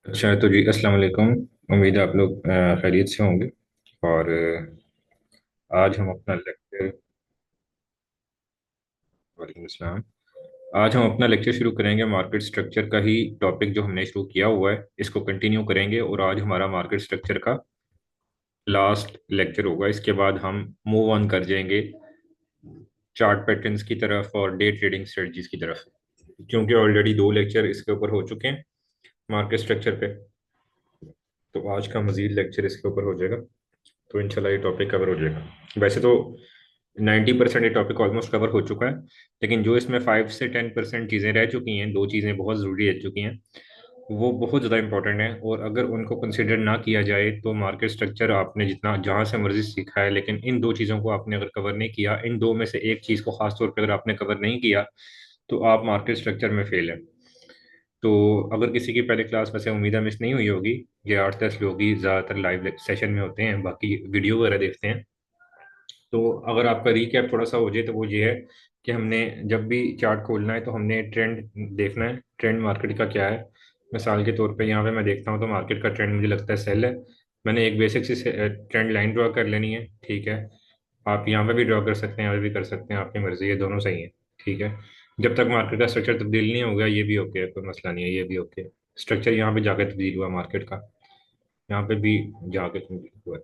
अच्छा तो जी अस्सलाम वालेकुम। उम्मीद है आप लोग खैरियत से होंगे। और आज हम अपना लेक्चर वालेकुम अस्सलाम। आज हम अपना लेक्चर शुरू करेंगे मार्केट स्ट्रक्चर का ही टॉपिक जो हमने शुरू किया हुआ है इसको कंटिन्यू करेंगे। और आज हमारा मार्केट स्ट्रक्चर का लास्ट लेक्चर होगा। इसके बाद हम मूव ऑन कर जाएंगे चार्ट पैटर्न्स की तरफ और डे ट्रेडिंग स्ट्रेटजीज की तरफ, क्योंकि ऑलरेडी दो लेक्चर इसके ऊपर हो चुके हैं मार्केट स्ट्रक्चर पे। तो आज का मजीद लेक्चर इसके ऊपर हो जाएगा, तो इंशाल्लाह ये टॉपिक कवर हो जाएगा। वैसे तो 90% ये टॉपिक ऑलमोस्ट कवर हो चुका है, लेकिन जो इसमें 5 से 10% चीज़ें रह चुकी हैं, दो चीज़ें बहुत ज़रूरी रह चुकी हैं, वो बहुत ज़्यादा इंपॉर्टेंट है। और अगर उनको कंसिडर ना किया जाए तो मार्केट स्ट्रक्चर आपने जितना जहाँ से मर्जी सीखा है, लेकिन इन दो चीज़ों को आपने अगर कवर नहीं किया, इन दो में से एक चीज़ को खास तौर पर अगर आपने कवर नहीं किया, तो आप मार्केट स्ट्रक्चर में फेल है। तो अगर किसी की पहले क्लास वैसे उम्मीद मिस नहीं हुई होगी, ये 8-10 लोग ही ज़्यादातर लाइव सेशन में होते हैं, बाकी वीडियो वगैरह देखते हैं। तो अगर आपका रीकैप थोड़ा सा हो जाए तो वो ये है कि हमने जब भी चार्ट खोलना है तो हमने ट्रेंड देखना है, ट्रेंड मार्केट का क्या है। मिसाल के तौर पे यहाँ पे मैं देखता हूँ तो मार्केट का ट्रेंड मुझे लगता है सेल है। मैंने एक बेसिक सी ट्रेंड लाइन ड्रॉ कर लेनी है, ठीक है। आप यहाँ पे भी ड्रॉ कर सकते हैं, यहाँ पे भी कर सकते हैं, आपकी मर्जी है, दोनों सही है, ठीक है। जब तक मार्केट का स्ट्रक्चर तब्दील नहीं हो गया ये भी ओके है, कोई मसला नहीं है, ये भी ओके है। स्ट्रक्चर यहाँ पे जाके तब्दील हुआ मार्केट का, यहाँ पे भी जाके तब्दील हुआ है।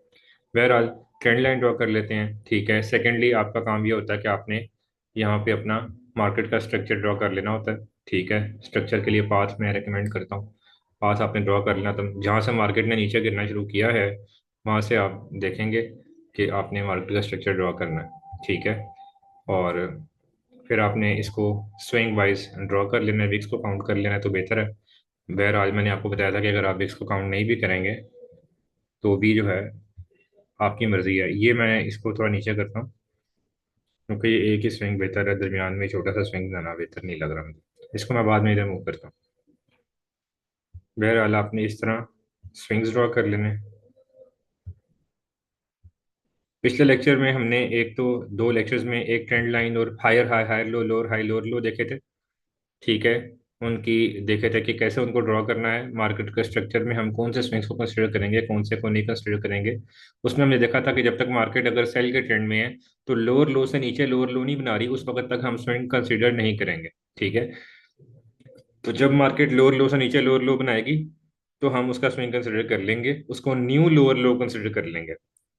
बहरहाल ट्रेंड लाइन ड्रॉ कर लेते हैं, ठीक है। सेकेंडली आपका काम ये होता है कि आपने यहाँ पे अपना मार्केट का स्ट्रक्चर ड्रॉ कर लेना होता है, ठीक है। स्ट्रक्चर के लिए पाथ मैं रेकमेंड करता हूँ, पाथ आपने ड्रॉ कर लेना। तो जहाँ से मार्केट ने नीचे गिरना शुरू किया है वहाँ से आप देखेंगे कि आपने मार्केट का स्ट्रक्चर ड्रॉ करना है, ठीक है। और फिर आपने इसको स्विंग वाइज ड्रॉ कर लेना है, विक्स को काउंट कर लेना है तो बेहतर है। बहरहाल मैंने आपको बताया था कि अगर आप विक्स को काउंट नहीं भी करेंगे तो भी जो है आपकी मर्जी है। ये मैं इसको थोड़ा नीचे करता हूँ, क्योंकि ये एक ही स्विंग बेहतर है, दरमियान में छोटा सा स्विंग बनाना बेहतर नहीं लग रहा मुझे। इसको मैं बाद में इधर मूव करता हूँ। बहरहाल आपने इस तरह स्विंग्स ड्रॉ कर लेने। पिछले लेक्चर में हमने एक तो दो लेक्चर्स में एक ट्रेंड लाइन और higher high higher low lower high lower low देखे थे, ठीक है। उनकी देखे थे कि कैसे उनको ड्रॉ करना है। मार्केट के स्ट्रक्चर में हम कौन से स्विंग्स को कंसिडर करेंगे, कौन से को नहीं कंसिडर करेंगे। उसमें हमने देखा था कि जब तक मार्केट अगर सेल के ट्रेंड में है तो लोअर लो से नीचे लोअर लो नहीं बना रही, उस वक्त तक हम स्विंग कंसिडर नहीं करेंगे, ठीक है। तो जब मार्केट लोअर लो से नीचे लोअर लो बनाएगी तो हम उसका स्विंग कंसिडर कर लेंगे, उसको न्यू लोअर लो कंसिडर कर लेंगे,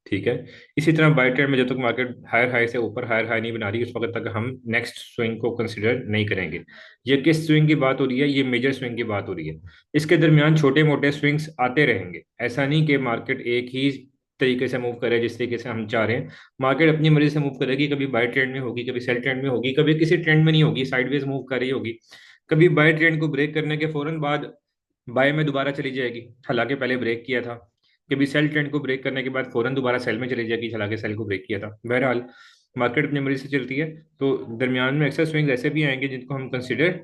ठीक है। इसी तरह बाय ट्रेड में जब तक मार्केट हायर हाई से ऊपर हायर हाई नहीं बना रही उस वक्त तक हम नेक्स्ट स्विंग को कंसिडर नहीं करेंगे। ये किस स्विंग की बात हो रही है? ये मेजर स्विंग की बात हो रही है। इसके दरमियान छोटे मोटे स्विंग्स आते रहेंगे, ऐसा नहीं कि मार्केट एक ही तरीके से मूव करे जिस तरीके से हम चाह रहे हैं। मार्केट अपनी मर्जी से मूव करेगी, कभी बाय ट्रेंड में होगी, कभी सेल ट्रेंड में होगी, कभी किसी ट्रेंड में नहीं होगी, साइडवेज मूव कर रही होगी। कभी बाय ट्रेंड को ब्रेक करने के फौरन बाद बाय में दोबारा चली जाएगी, हालांकि पहले ब्रेक किया था। कभी सेल ट्रेंड को ब्रेक करने के बाद फौरन दोबारा सेल में चली जाएगी, हालांकि सेल को ब्रेक किया था। बहरहाल मार्केट अपनी मर्जी से चलती है। तो दरमियान में अक्सर स्विंग ऐसे भी आएंगे जिनको हम कंसिडर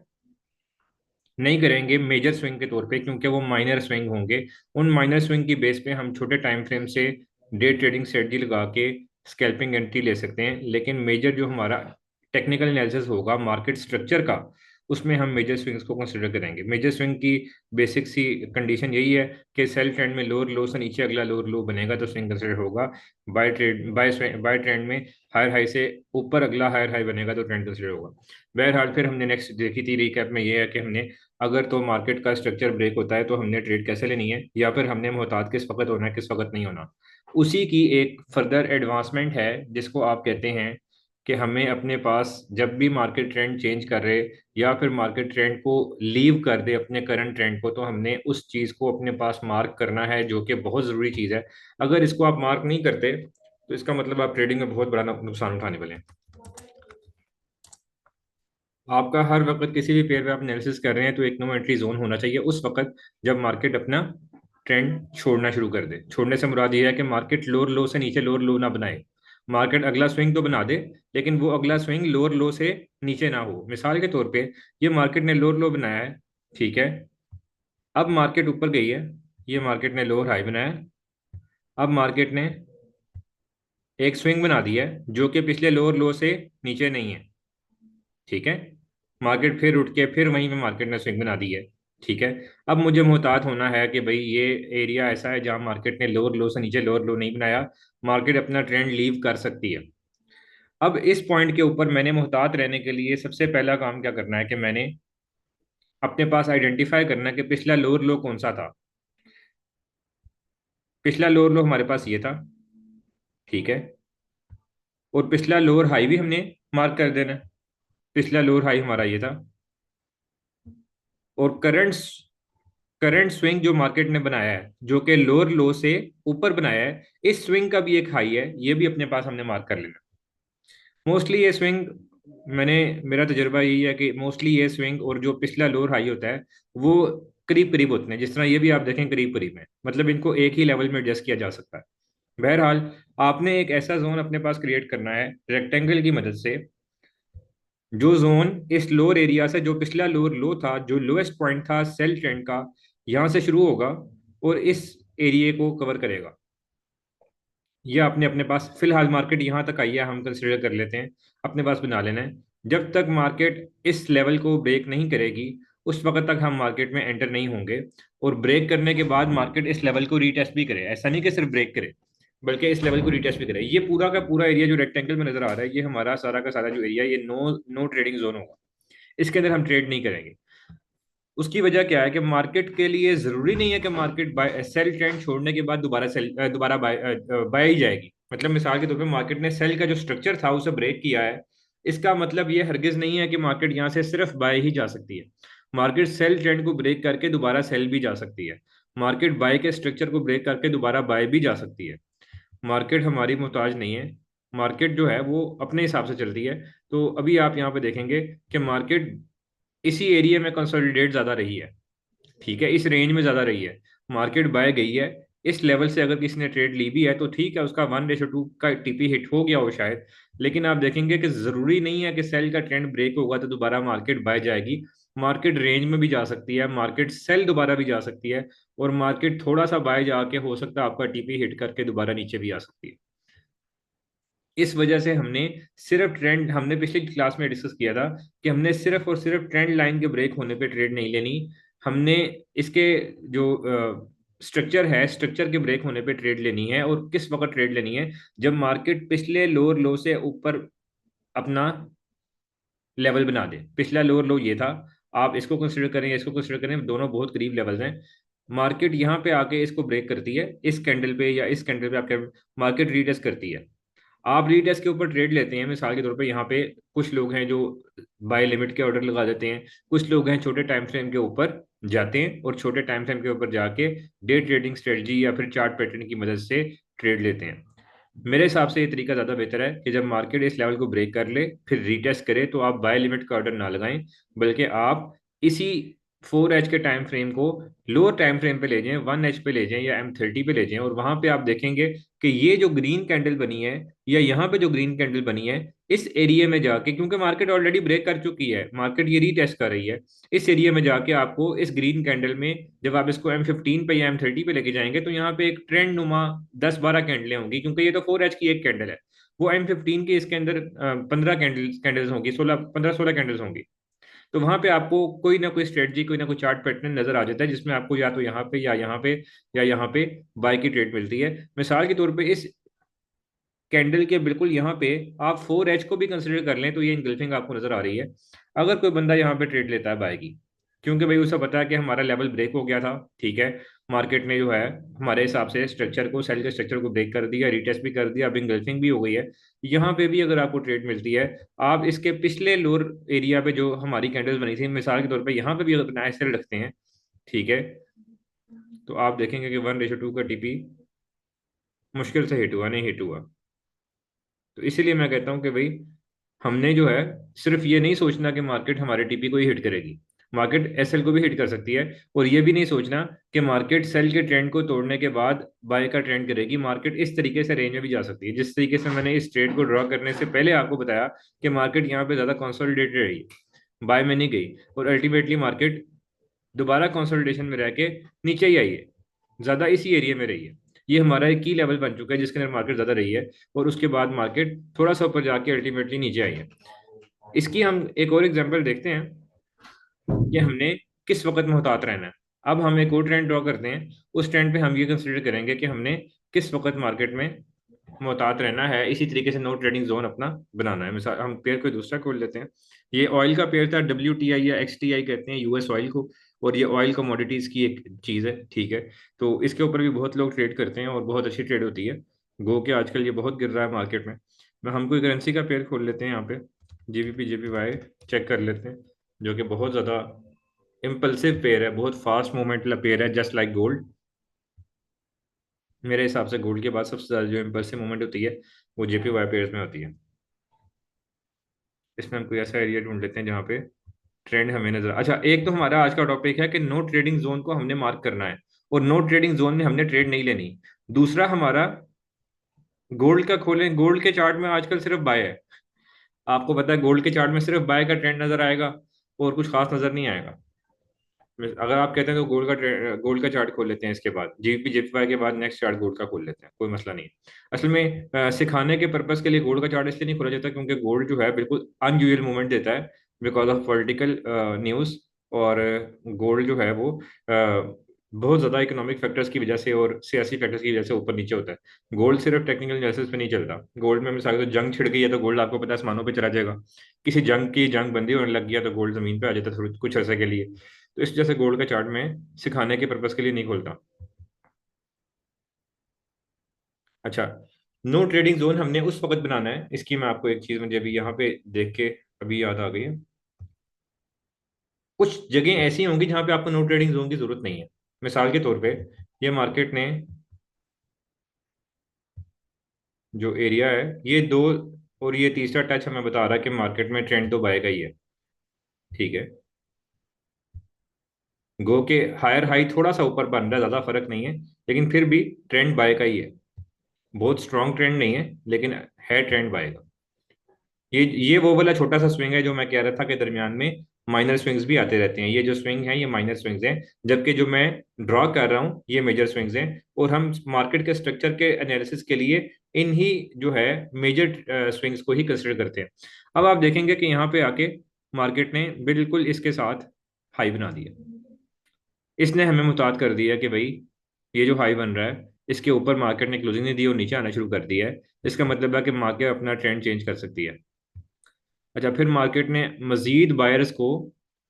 नहीं करेंगे मेजर स्विंग के तौर पे, क्योंकि वो माइनर स्विंग होंगे। उन माइनर स्विंग की बेस पे हम छोटे टाइम फ्रेम से डे ट्रेडिंग स्ट्रेटजी लगा के स्कैल्पिंग एंट्री ले सकते हैं। लेकिन मेजर जो हमारा टेक्निकल एनालिसिस होगा मार्केट स्ट्रक्चर का, उसमें हम मेजर स्विंग्स को कंसिडर करेंगे। मेजर स्विंग की बेसिक सी कंडीशन यही है कि सेल ट्रेंड में लोअर लो से नीचे अगला लोअर लो बनेगा तो स्विंग कंसिडर होगा। बाय ट्रेंड में हायर हाई से ऊपर अगला हायर हाई बनेगा तो ट्रेंड कंसिडर होगा। बहरहाल फिर हमने नेक्स्ट देखी थी रिकैप में ये है कि हमने अगर तो मार्केट का स्ट्रक्चर ब्रेक होता है तो हमने ट्रेड कैसे लेनी है, या फिर हमने मोहतात किस वक्त होना है किस वक्त नहीं होना। उसी की एक फर्दर एडवांसमेंट है जिसको आप कहते हैं कि हमें अपने पास जब भी मार्केट ट्रेंड चेंज कर रहे या फिर मार्केट ट्रेंड को लीव कर दे अपने करंट ट्रेंड को, तो हमने उस चीज़ को अपने पास मार्क करना है, जो कि बहुत ज़रूरी चीज़ है। अगर इसको आप मार्क नहीं करते तो इसका मतलब आप ट्रेडिंग में बहुत बड़ा नुकसान उठाने वाले हैं। आपका हर वक्त किसी भी पेयर पे आप एनालिसिस कर रहे हैं तो एक नो एंट्री जोन होना चाहिए उस वक्त जब मार्केट अपना ट्रेंड छोड़ना शुरू कर दे। छोड़ने से मुराद ये है कि मार्केट लोअर लो से नीचे लोअर लो ना बनाए। मार्केट अगला स्विंग तो बना दे, लेकिन वो अगला स्विंग लोअर लो से नीचे ना हो। मिसाल के तौर पे ये मार्केट ने लोअर लो बनाया है, ठीक है। अब मार्केट ऊपर गई है, ये मार्केट ने लोअर हाई बनाया है। अब मार्केट ने एक स्विंग बना दिया है जो कि पिछले लोअर लो से नीचे नहीं है, ठीक है। मार्केट फिर उठ के फिर वहीं पे मार्केट ने स्विंग बना दी है। ठीक है। अब मुझे मोहतात होना है कि भाई ये एरिया ऐसा है जहां मार्केट ने लोअर लो से नीचे लोअर लो नहीं बनाया, मार्केट अपना ट्रेंड लीव कर सकती है। अब इस पॉइंट के ऊपर मैंने मोहतात रहने के लिए सबसे पहला काम क्या करना है कि मैंने अपने पास आइडेंटिफाई करना है कि पिछला लोअर लो कौन सा था। पिछला लोअर लो हमारे पास ये था। ठीक है। और पिछला लोअर हाई भी हमने मार्क कर देना है। पिछला लोअर हाई हमारा ये था। और करंट करंट स्विंग जो मार्केट ने बनाया है, जो कि लोअर लो से ऊपर बनाया है, इस स्विंग का भी एक हाई है, ये भी अपने पास हमने मार्क कर लेना। मोस्टली ये स्विंग, मैंने मेरा तजुर्बा यही है कि मोस्टली ये स्विंग और जो पिछला लोअर हाई होता है वो करीब करीब होते हैं। जिस तरह ये भी आप देखें करीब करीब है, मतलब इनको एक ही लेवल में एडजस्ट किया जा सकता है। बहरहाल, आपने एक ऐसा जोन अपने पास क्रिएट करना है रेक्टेंगल की मदद से, जो जोन इस लोअर एरिया से, जो पिछला लोअर लो था, जो लोएस्ट पॉइंट था सेल ट्रेंड का, यहां से शुरू होगा और इस एरिया को कवर करेगा। ये आपने अपने पास फिलहाल मार्केट यहाँ तक आई है, हम कंसिडर कर लेते हैं, अपने पास बना लेना है। जब तक मार्केट इस लेवल को ब्रेक नहीं करेगी उस वक्त तक हम मार्केट में एंटर नहीं होंगे। और ब्रेक करने के बाद मार्केट इस लेवल को रीटेस्ट भी करे, ऐसा नहीं कि सिर्फ ब्रेक करे, बल्कि इस लेवल को रीटेस्ट भी करे। ये पूरा का पूरा एरिया जो रेक्टेंगल में नजर आ रहा है, ये हमारा सारा का सारा जो एरिया, ये नो नो ट्रेडिंग जोन होगा। इसके अंदर हम ट्रेड नहीं करेंगे। उसकी वजह क्या है कि मार्केट के लिए जरूरी नहीं है कि मार्केट बाय सेल ट्रेंड छोड़ने के बाद दोबारा सेल दोबारा बाय बाय ही जाएगी। मतलब मिसाल के तौर पे मार्केट ने सेल का जो स्ट्रक्चर था उसे ब्रेक किया है, इसका मतलब ये हरगिज नहीं है कि मार्केट यहाँ से सिर्फ बाय ही जा सकती है। मार्केट सेल ट्रेंड को ब्रेक करके दोबारा सेल भी जा सकती है। मार्केट बाय के स्ट्रक्चर को ब्रेक करके दोबारा बाय भी जा सकती है। मार्केट हमारी मोहताज नहीं है। मार्केट जो है वो अपने हिसाब से चलती है। तो अभी आप यहाँ पे देखेंगे कि मार्केट इसी एरिया में कंसोलिडेट ज्यादा रही है। ठीक है, इस रेंज में ज्यादा रही है। मार्केट बाय गई है। इस लेवल से अगर किसी ने ट्रेड ली भी है तो ठीक है, उसका 1:2 का टीपी हिट हो गया हो शायद। लेकिन आप देखेंगे कि जरूरी नहीं है कि सेल का ट्रेंड ब्रेक होगा तो दोबारा मार्केट बाय जाएगी। मार्केट रेंज में भी जा सकती है, मार्केट सेल दोबारा भी जा सकती है, और मार्केट थोड़ा सा बाय जाके हो सकता है आपका टीपी हिट करके दोबारा नीचे भी आ सकती है। इस वजह से हमने सिर्फ ट्रेंड, हमने पिछली क्लास में डिस्कस किया था कि हमने सिर्फ और सिर्फ ट्रेंड लाइन के ब्रेक होने पे ट्रेड नहीं लेनी। हमने इसके जो स्ट्रक्चर है, स्ट्रक्चर के ब्रेक होने पे ट्रेड लेनी है। और किस वक्त ट्रेड लेनी है? जब मार्केट पिछले लोअर लो से ऊपर अपना लेवल बना दे। पिछला लोअर लो ये था, आप इसको कंसिडर करें या इसको कंसिडर करें, दोनों बहुत करीब लेवल्स हैं। मार्केट यहाँ पे आके इसको ब्रेक करती है, इस कैंडल पे या इस कैंडल पे आपके मार्केट रीटेस्ट करती है। आप रीटेस्ट के ऊपर ट्रेड लेते हैं। मिसाल के तौर पे यहाँ पे कुछ लोग हैं जो बाय लिमिट के ऑर्डर लगा देते हैं, कुछ लोग हैं छोटे टाइम फ्रेम के ऊपर जाते हैं और छोटे टाइम फ्रेम के ऊपर जाके डे ट्रेडिंग स्ट्रेटजी या फिर चार्ट पैटर्न की मदद से ट्रेड लेते हैं। मेरे हिसाब से ये तरीका ज़्यादा बेहतर है कि जब मार्केट इस लेवल को ब्रेक कर ले फिर रीटेस्ट करे तो आप बाय लिमिट का ऑर्डर ना लगाएं, बल्कि आप इसी 4H के टाइम फ्रेम को लोअर टाइम फ्रेम पे ले जाएं, 1H पे ले जाएं या M30 पे ले जाएं। और वहां पे आप देखेंगे कि ये जो ग्रीन कैंडल बनी है या यहाँ पे जो ग्रीन कैंडल बनी है, इस एरिया में जाके, क्योंकि मार्केट ऑलरेडी ब्रेक कर चुकी है, मार्केट ये रीटेस्ट कर रही है, इस एरिया में जाके आपको इस ग्रीन कैंडल में, जब आप इसको M15 पे या M30 पे लेके जाएंगे तो यहाँ पे एक ट्रेंड नुमा 10-12 कैंडलें होंगी, क्योंकि ये तो 4H की एक कैंडल है। वो M15 की इसके अंदर 15 कैंडल्स होंगी, 15-16 कैंडल्स होंगी। तो वहां पे आपको कोई ना कोई स्ट्रेटजी, कोई ना कोई चार्ट पैटर्न नजर आ जाता है जिसमें आपको या तो यहाँ पे या यहाँ पे या यहाँ पे बाय की ट्रेड मिलती है। मिसाल के तौर पे इस कैंडल के बिल्कुल यहाँ पे आप 4H को भी कंसिडर कर लें तो ये इंगल्फिंग आपको नजर आ रही है। अगर कोई बंदा यहाँ पे ट्रेड लेता है बाय की, क्योंकि भाई उसे पता है कि हमारा लेवल ब्रेक हो गया था, ठीक है, मार्केट ने जो है हमारे हिसाब से स्ट्रक्चर को, सेल के स्ट्रक्चर को ब्रेक कर दिया, रिटेस्ट भी कर दिया, अब इंगल्फिंग भी हो गई है, यहाँ पे भी अगर आपको ट्रेड मिलती है, आप इसके पिछले लोअर एरिया पे जो हमारी कैंडल्स बनी थी, मिसाल के तौर पे यहाँ पे भी अगर अपना सेल रखते हैं, ठीक है, तो आप देखेंगे कि 1:2 का टीपी मुश्किल से हिट हुआ, नहीं हिट हुआ। तो इसीलिए मैं कहता हूँ कि भाई हमने जो है सिर्फ ये नहीं सोचना कि मार्केट हमारे टीपी को ही हिट करेगी, मार्केट एसएल को भी हिट कर सकती है। और ये भी नहीं सोचना कि मार्केट सेल के ट्रेंड को तोड़ने के बाद बाय का ट्रेंड करेगी। मार्केट इस तरीके से रेंज में भी जा सकती है, जिस तरीके से मैंने इस ट्रेड को ड्रॉ करने से पहले आपको बताया कि मार्केट यहाँ पे ज्यादा कंसोलिडेटेड रही, बाय में नहीं गई, और अल्टीमेटली मार्केट दोबारा कंसोलिडेशन में रह के नीचे ही आई है, ज्यादा इसी एरिया में रही है। ये हमारा एक की लेवल बन चुका है जिसके अंदर मार्केट ज्यादा रही है, और उसके बाद मार्केट थोड़ा सा ऊपर जाके अल्टीमेटली नीचे आई है। इसकी हम एक और एग्जांपल देखते हैं कि हमने किस वक्त मोहतात रहना है। अब हम एक और ट्रेंड ड्रॉ करते हैं, उस ट्रेंड पे हम ये कंसिडर करेंगे कि हमने किस वक्त मार्केट में मोहतात रहना है। इसी तरीके से नो ट्रेडिंग जोन अपना बनाना है। मिसाल हम पेयर कोई दूसरा खोल लेते हैं। ये ऑयल का पेयर था, WTI या XTI कहते हैं US ऑयल को, और ये ऑयल कमोडिटीज की एक चीज़ है, ठीक है। तो इसके ऊपर भी बहुत लोग ट्रेड करते हैं और बहुत अच्छी ट्रेड होती है। गो के आजकल ये बहुत गिर रहा है मार्केट में। हम कोई करेंसी का पेयर खोल लेते हैं यहाँ पे, GBP JPY चेक कर लेते हैं, जो कि बहुत ज़्यादा इम्पल्सिव पेयर है, बहुत फास्ट मूवमेंट वाला पेयर है, जस्ट लाइक गोल्ड। मेरे हिसाब से गोल्ड के बाद सबसे ज़्यादा जो इम्पल्सिव मूवमेंट होती है वो JPY पेयर्स में होती है। इसमें हम कोई ऐसा एरिया ढूंढ लेते हैं जहाँ पे ट्रेंड हमें नजर। अच्छा, एक तो हमारा आज का टॉपिक है कि नो ट्रेडिंग जोन को हमने मार्क करना है, और नो ट्रेडिंग जोन में हमने ट्रेड नहीं लेनी। दूसरा हमारा गोल्ड का खोलें, गोल्ड के चार्ट में आजकल सिर्फ बाय है। आपको पता है गोल्ड के चार्ट में सिर्फ बाय का ट्रेंड नजर आएगा और कुछ खास नजर नहीं आएगा। अगर आप कहते हैं तो गोल्ड का चार्ट खोल लेते हैं, इसके बाद GBP JPY के बाद नेक्स्ट चार्ट गोल्ड का खोल लेते हैं, कोई मसला नहीं है। असल में सिखाने के पर्पस के लिए गोल्ड का चार्ट इसलिए नहीं खोला जाता क्योंकि गोल्ड जो है बिल्कुल अनयूजुअल मूवमेंट देता है बिकॉज ऑफ पॉलिटिकल न्यूज़। और गोल्ड जो है वो बहुत ज़्यादा इकोनॉमिक फैक्टर्स की वजह से और सियासी फैक्टर्स की वजह से ऊपर नीचे होता है। गोल्ड सिर्फ टेक्निकल एनालिसिस पे नहीं चलता। गोल्ड में मिसाल तो जंग छिड़ गई है तो गोल्ड आपको पता है आसमानों पे चला जाएगा। किसी जंग की जंग बंदी होने लग गया तो गोल्ड जमीन पे आ जाता है थोड़ी कुछ अर्से के लिए। तो इस वजह से गोल्ड का चार्ट में सिखाने के पर्पस के लिए नहीं खोलता। अच्छा, नो ट्रेडिंग जोन हमने उस वक्त बनाना है, इसकी मैं आपको एक चीज मुझे अभी यहाँ पे देख के अभी याद आ गई है। कुछ जगह ऐसी होंगी जहां पे आपको नो ट्रेडिंग जोन की जरूरत नहीं है। मिसाल के तौर पे ये मार्केट ने जो एरिया है ये दो, और ये तीसरा टच हमें बता रहा है कि मार्केट में ट्रेंड तो बाय का ही है, ठीक है। गो के हायर हाई थोड़ा सा ऊपर बन रहा है, ज्यादा फर्क नहीं है, लेकिन फिर भी ट्रेंड बाय का ही है। बहुत स्ट्रॉन्ग ट्रेंड नहीं है लेकिन है ट्रेंड बाय का। ये वो वाला छोटा सा स्विंग है जो मैं कह रहा था कि दरमियान में माइनर स्विंग्स भी आते रहते हैं। ये जो स्विंग है ये माइनर स्विंग्स हैं, जबकि जो मैं ड्रॉ कर रहा हूँ ये मेजर स्विंग्स हैं। और हम मार्केट के स्ट्रक्चर के एनालिसिस के लिए इन ही जो है मेजर स्विंग्स को ही कंसिडर करते हैं। अब आप देखेंगे कि यहाँ पे आके मार्केट ने बिल्कुल इसके साथ हाई बना दिया। इसने हमें मुताद कर दिया कि भाई ये जो हाई बन रहा है इसके ऊपर मार्केट ने क्लोजिंग नहीं दी और नीचे आना शुरू कर दिया है। इसका मतलब है कि मार्केट अपना ट्रेंड चेंज कर सकती है। अच्छा, फिर मार्केट ने मजीद बायर्स को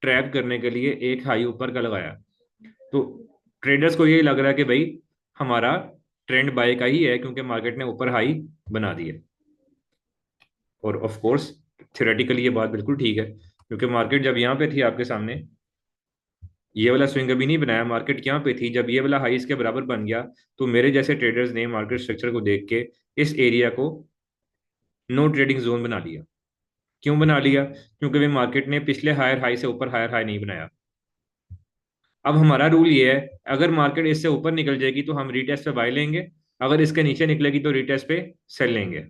ट्रैप करने के लिए एक हाई ऊपर का लगाया। तो ट्रेडर्स को ये लग रहा है कि भाई हमारा ट्रेंड बाय का ही है क्योंकि मार्केट ने ऊपर हाई बना दी है। और ऑफ कोर्स थियोरेटिकली ये बात बिल्कुल ठीक है क्योंकि मार्केट जब यहाँ पे थी आपके सामने, ये वाला स्विंग अभी नहीं बनाया, मार्केट यहाँ पे थी जब ये वाला हाई इसके बराबर बन गया, तो मेरे जैसे ट्रेडर्स ने मार्केट स्ट्रक्चर को देख के इस एरिया को नो ट्रेडिंग जोन बना लिया। क्यों बना लिया? क्योंकि वे मार्केट ने पिछले हायर हाई से ऊपर हायर हाई नहीं बनाया। अब हमारा रूल ये है, अगर मार्केट इससे ऊपर निकल जाएगी तो हम रीटेस्ट पे बाय लेंगे, अगर इसके नीचे निकलेगी तो रीटेस्ट पे सेल लेंगे।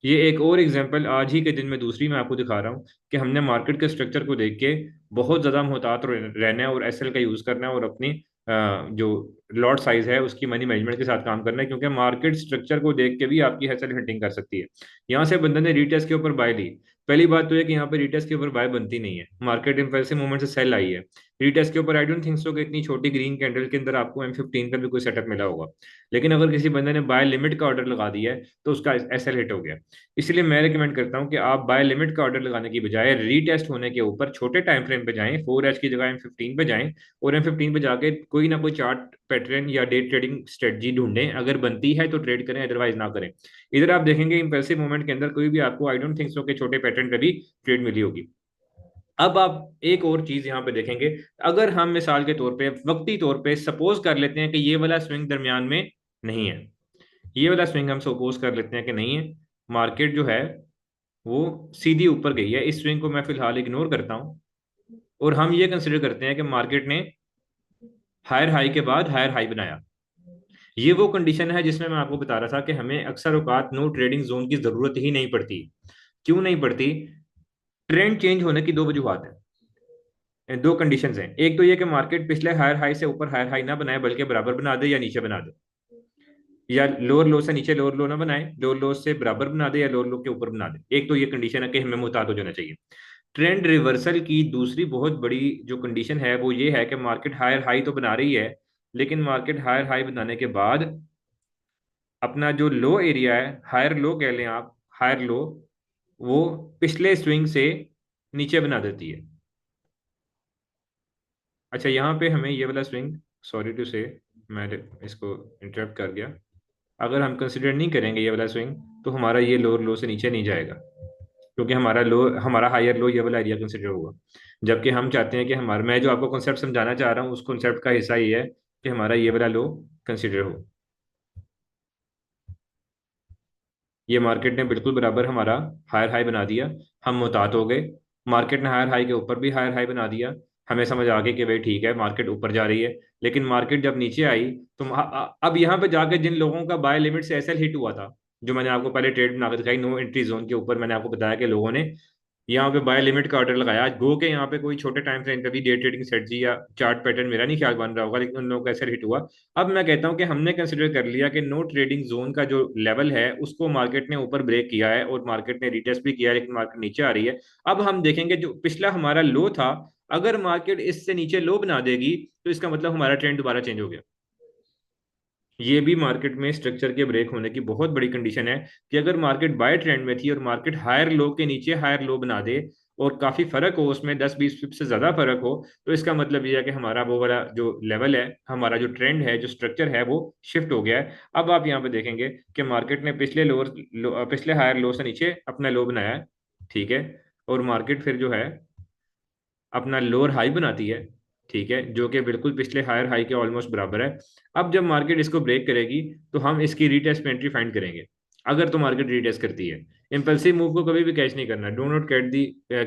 ये एक और एग्जांपल आज ही के दिन में दूसरी मैं आपको दिखा रहा हूँ कि हमने मार्केट के स्ट्रक्चर को देख के बहुत ज़्यादा मुहतात रहना है और SL का यूज़ करना है और अपनी जो लॉट साइज है उसकी मनी मैनेजमेंट के साथ काम करना है, क्योंकि मार्केट स्ट्रक्चर को देख के भी आपकी एसएल हिटिंग कर सकती है। यहाँ से बंदे ने रिटेस्ट के ऊपर बाय ली। पहली बात तो है कि यहाँ पे रिटेस्ट के ऊपर बाय बनती नहीं है, मार्केट इम्पल्सिव मूवमेंट से सेल आई है। रिटेस्ट के ऊपर आई डोंट थिंक सो कि इतनी छोटी ग्रीन कैंडल के अंदर आपको M15 का भी कोई सेटअप मिला होगा। लेकिन अगर किसी बंदे ने बाय लिमिट का ऑर्डर लगा दिया है तो उसका SL हिट हो गया। इसलिए मैं रिकमेंड करता हूं कि आप बाय लिमिट का ऑर्डर लगाने की बजाय रीटेस्ट होने के ऊपर छोटे टाइम फ्रेम पे जाएं, 4H की जगह M15 पे जाएं, और M15 पे जाके कोई ना कोई चार्ट पैटर्न या डे ट्रेडिंग स्ट्रेटजी ढूंढें। अगर बनती है तो ट्रेड करें, अदरवाइज ना करें। इधर आप देखेंगे इंपल्सिव मूवमेंट के अंदर कोई भी आपको आई डोंट थिंक सो के छोटे पैटर्न पे भी ट्रेड मिली होगी। अब आप एक और चीज यहाँ पे देखेंगे, अगर हम मिसाल के तौर पे वक्ती तौर पे सपोज कर लेते हैं कि ये वाला स्विंग दरमियान में नहीं है, ये वाला स्विंग हम सपोज कर लेते हैं कि नहीं है, मार्केट जो है वो सीधी ऊपर गई है, इस स्विंग को मैं फिलहाल इग्नोर करता हूं, और हम ये कंसिडर करते हैं कि मार्केट ने हायर हाई के बाद हायर हाई बनाया। ये वो कंडीशन है जिसमें मैं आपको बता रहा था कि हमें अक्सर औकात नो ट्रेडिंग जोन की जरूरत ही नहीं पड़ती। क्यों नहीं पड़ती? ट्रेंड चेंज होने की दो वजूहत हैं, दो कंडीशंस हैं। एक तो ये कि मार्केट पिछले हायर हाई से ऊपर हायर हाई ना बनाए बल्कि बराबर बना दे या नीचे बना दे, या लोअर लो से नीचे लोअर लो ना बनाए, लोअर लो से बराबर बना दे या लोअर लो के ऊपर बना दे। एक तो ये कंडीशन है कि हमें मुहतात हो जाना चाहिए। ट्रेंड रिवर्सल की दूसरी बहुत बड़ी जो कंडीशन है वो ये है कि मार्केट हायर हाई तो बना रही है, लेकिन मार्केट हायर हाई बनाने के बाद अपना जो लो एरिया है, हायर लो कह लें आप, हायर लो, वो पिछले स्विंग से नीचे बना देती है। अच्छा, यहाँ पे हमें ये वाला स्विंग, सॉरी टू से मैं इसको इंटरप्ट कर गया, अगर हम कंसिडर नहीं करेंगे ये वाला स्विंग, तो हमारा ये लोअर लो से नीचे नहीं जाएगा, क्योंकि हमारा हायर लो ये वाला एरिया कंसिडर होगा। जबकि हम चाहते हैं कि हमारा, मैं जो आपको कॉन्सेप्ट समझाना चाह रहा हूँ उस कॉन्सेप्ट का हिस्सा ये है कि हमारा ये वाला लो कंसिडर हो। ये मार्केट ने बिल्कुल बराबर हमारा हायर हाई बना दिया, हम मुहतात हो गए। मार्केट ने हायर हाई के ऊपर भी हायर हाई बना दिया, हमें समझ आ गई कि भाई ठीक है मार्केट ऊपर जा रही है। लेकिन मार्केट जब नीचे आई तो अब यहाँ पे जाके जिन लोगों का बाय लिमिट से एसएल हिट हुआ था, जो मैंने आपको पहले ट्रेड बना के दिखाई नो एंट्री जोन के ऊपर, मैंने आपको बताया कि लोगों ने यहाँ पे बाय लिमिट का ऑर्डर लगाया। आज गो के यहाँ पे कोई छोटे टाइम फ्रेम पे भी डे ट्रेडिंग स्ट्रेटजी या चार्ट पैटर्न मेरा नहीं ख्याल बन रहा होगा, लेकिन उन लोगों का ऐसे हिट हुआ। अब मैं कहता हूँ कि हमने कंसिडर कर लिया कि नो ट्रेडिंग जोन का जो लेवल है उसको मार्केट ने ऊपर ब्रेक किया है और मार्केट ने रिटेस्ट भी किया है, लेकिन मार्केट नीचे आ रही है। अब हम देखेंगे जो पिछला हमारा लो था, अगर मार्केट इससे नीचे लो बना देगी तो इसका मतलब हमारा ट्रेंड दोबारा चेंज हो गया। ये भी मार्केट में स्ट्रक्चर के ब्रेक होने की बहुत बड़ी कंडीशन है, कि अगर मार्केट बाय ट्रेंड में थी और मार्केट हायर लो के नीचे हायर लो बना दे और काफी फर्क हो, उसमें 10-20 पिप से ज्यादा फर्क हो, तो इसका मतलब ये है कि हमारा वो वाला जो लेवल है, हमारा जो ट्रेंड है, जो स्ट्रक्चर है, वो शिफ्ट हो गया है। अब आप यहाँ पे देखेंगे कि मार्केट ने पिछले हायर लो से नीचे अपना लो बनाया है, ठीक है, और मार्केट फिर जो है अपना लोअर हाई बनाती है, ठीक है, जो कि बिल्कुल पिछले हायर हाई के ऑलमोस्ट बराबर है। अब जब मार्केट इसको ब्रेक करेगी तो हम इसकी रीटेस्ट एंट्री फाइंड करेंगे। अगर तो मार्केट रीटेस्ट करती है, इंपल्सिव मूव को कभी भी कैच नहीं करना, do not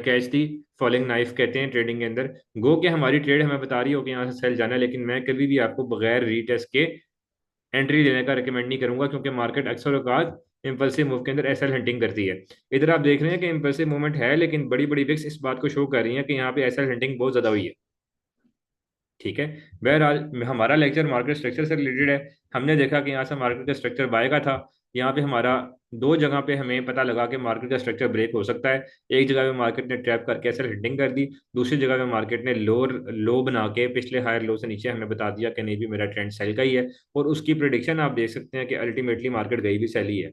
catch the falling knife कहते हैं ट्रेडिंग के अंदर। गो के हमारी ट्रेड हमें बता रही हो कि यहाँ से सेल जाना है, लेकिन मैं कभी भी आपको बगैर रीटेस्ट के एंट्री लेने का रिकमेंड नहीं करूंगा, क्योंकि मार्केट अक्सर औकात इंपल्सिव मूव के अंदर एसएल हंटिंग करती है। इधर आप देख रहे हैं कि इंपल्सिव मूवमेंट है, लेकिन बड़ी बड़ी विक्स इस बात को शो कर रही है कि यहाँ पे एसएल हंटिंग बहुत ज्यादा हुई है, ठीक है। बहरहाल हमारा लेक्चर मार्केट स्ट्रक्चर से रिलेटेड है। हमने देखा कि यहाँ से मार्केट का स्ट्रक्चर बाय का था, यहाँ पे हमारा दो जगह पे हमें पता लगा कि मार्केट का स्ट्रक्चर ब्रेक हो सकता है। एक जगह पे मार्केट ने ट्रैप करके ऐसे हिटिंग कर दी, दूसरी जगह पे मार्केट ने लोअर लो बना के पिछले हायर लो से नीचे हमें बता दिया कि नहीं भी मेरा ट्रेंड सेल का ही है। और उसकी प्रिडिक्शन आप देख सकते हैं कि अल्टीमेटली मार्केट गई भी सेल ही है।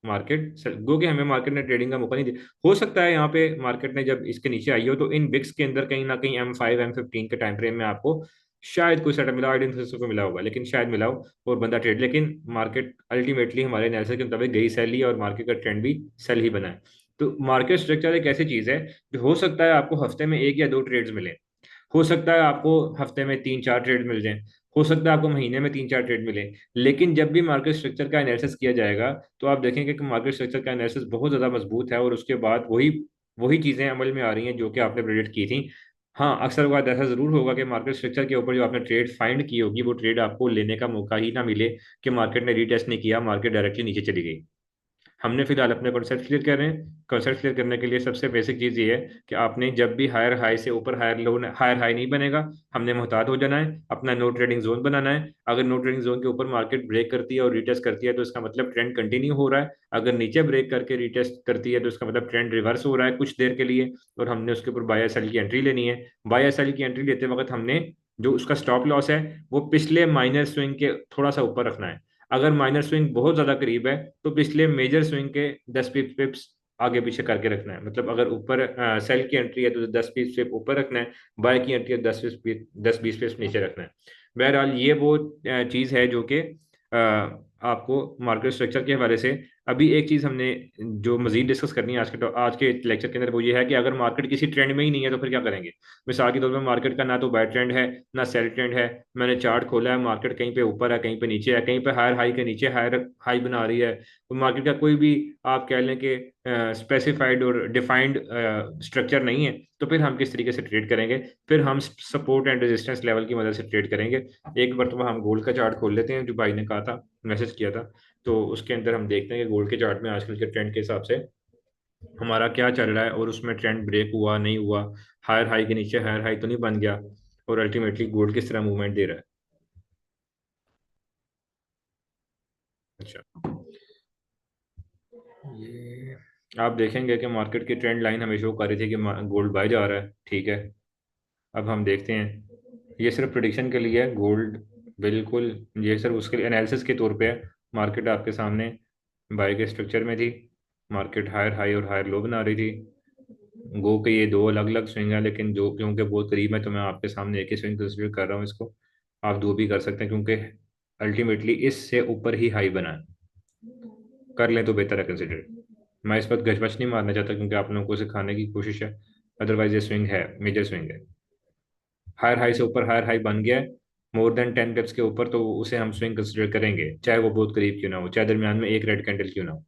मार्केट गो के हमें मार्केट ने ट्रेडिंग का मौका नहीं दिया। हो सकता है यहाँ पे मार्केट ने जब इसके नीचे आई हो तो इन बिक्स के अंदर कहीं ना कहीं M5 M15 के टाइम फ्रेम में आपको शायद कोई सेटअप मिला, आइडेंटिफिकेशन को मिला होगा, लेकिन शायद मिला हो और बंदा ट्रेड, लेकिन मार्केट अल्टीमेटली हमारे एनालिसिस के मुताबिक गई सेल ही, और मार्केट का ट्रेंड भी सेल ही बना है। तो मार्केट स्ट्रक्चर एक ऐसी चीज है जो हो सकता है आपको हफ्ते में एक या दो ट्रेड्स मिले, हो सकता है आपको हफ्ते में 3-4 ट्रेड मिल जाएं, हो सकता है आपको महीने में 3-4 ट्रेड मिले। लेकिन जब भी मार्केट स्ट्रक्चर का एनालिसिस किया जाएगा तो आप देखेंगे कि मार्केट स्ट्रक्चर का एनालिसिस बहुत ज़्यादा मजबूत है, और उसके बाद वही वही चीज़ें अमल में आ रही हैं जो कि आपने प्रेडिक्ट की थी। हाँ, अक्सर बात ऐसा ज़रूर होगा कि मार्केट स्ट्रक्चर के ऊपर जो आपने ट्रेड फाइंड की होगी वो ट्रेड आपको लेने का मौका ही ना मिले, कि मार्केट ने रीटेस्ट नहीं किया, मार्केट डायरेक्टली नीचे चली गई। हमने फिलहाल अपने कॉन्सेप्ट क्लियर कर रहे हैं। कॉन्सेप्ट क्लियर करने के लिए सबसे बेसिक चीज़ ये है कि आपने जब भी हायर हाई से ऊपर हायर लो, हायर हाई नहीं बनेगा, हमने मोहतात हो जाना है, अपना नो ट्रेडिंग जोन बनाना है। अगर नो ट्रेडिंग जोन के ऊपर मार्केट ब्रेक करती है और रिटेस्ट करती है तो इसका मतलब ट्रेंड कंटिन्यू हो रहा है। अगर नीचे ब्रेक करके रिटेस्ट करती है तो इसका मतलब ट्रेंड रिवर्स हो रहा है कुछ देर के लिए, और हमने उसके ऊपर बाय सेल की एंट्री लेनी है। बाय सेल की एंट्री लेते वक्त हमने जो उसका स्टॉप लॉस है वो पिछले माइनर स्विंग के थोड़ा सा ऊपर रखना है। अगर माइनर स्विंग बहुत ज्यादा करीब है तो पिछले मेजर स्विंग के 10 पिप्स आगे पीछे करके रखना है। मतलब अगर ऊपर सेल की एंट्री है तो 10 पिप ऊपर रखना है, बाय की एंट्री है 10-20 पिप्स नीचे रखना है। बहरहाल ये वो चीज़ है जो कि आपको मार्केट स्ट्रक्चर के हवाले से अभी एक चीज़ हमने जो मजीद डिस्कस करनी है आज के लेक्चर के अंदर, वो ये है कि अगर मार्केट किसी ट्रेंड में ही नहीं है तो फिर क्या करेंगे। मिसाल के तौर पर मार्केट का ना तो बाय ट्रेंड है ना सेल ट्रेंड है, मैंने चार्ट खोला है, मार्केट कहीं पे ऊपर है कहीं पे नीचे है, कहीं पे हायर हाई के नीचे हायर हाई बना रही है, तो मार्केट का कोई भी आप कह लें कि स्पेसिफाइड और डिफाइंड स्ट्रक्चर नहीं है, तो फिर हम किस तरीके से ट्रेड करेंगे। फिर हम सपोर्ट एंड रेजिस्टेंस लेवल की मदद से ट्रेड करेंगे। एक मरतबा हम गोल्ड का चार्ट खोल लेते हैं, जो भाई ने कहा था, मैसेज किया था, तो उसके अंदर हम देखते हैं कि गोल्ड के चार्ट में आजकल के ट्रेंड के हिसाब से हमारा क्या चल रहा है, और उसमें ट्रेंड ब्रेक हुआ नहीं हुआ, हायर हाई के नीचे हायर हाई तो नहीं बन गया, और अल्टीमेटली गोल्ड किस तरह मूवमेंट दे रहा है। अच्छा, ये आप देखेंगे कि मार्केट की ट्रेंड लाइन हमें शो कर रही थी कि गोल्ड बाय जा रहा है, ठीक है। अब हम देखते हैं, ये सिर्फ प्रिडिक्शन के लिए है गोल्ड, बिल्कुल ये सिर्फ उसके एनालिसिस के तौर पे है। मार्केट आपके सामने बाय के स्ट्रक्चर में थी, मार्केट हायर हाई और हायर लो बना रही थी। गो के ये दो अलग अलग स्विंग है, लेकिन जो क्योंकि बहुत करीब है तो मैं आपके सामने एक ही स्विंग कंसिडर कर रहा हूँ इसको। आप दो भी कर सकते हैं क्योंकि अल्टीमेटली इससे ऊपर ही हाई बना है। कर लें तो बेहतर है कंसिडर। मैं इस पर गजबच नहीं मारना चाहता क्योंकि आप लोगों को सिखाने की कोशिश है। अदरवाइज ये स्विंग है, मेजर स्विंग है। हायर हाई से ऊपर हायर हाई बन गया है, मोर देन 10 पिप्स के ऊपर, तो उसे हम स्विंग कंसिडर करेंगे, चाहे वो बहुत करीब क्यों ना हो, चाहे दरमियान में एक रेड कैंडल क्यों ना हो।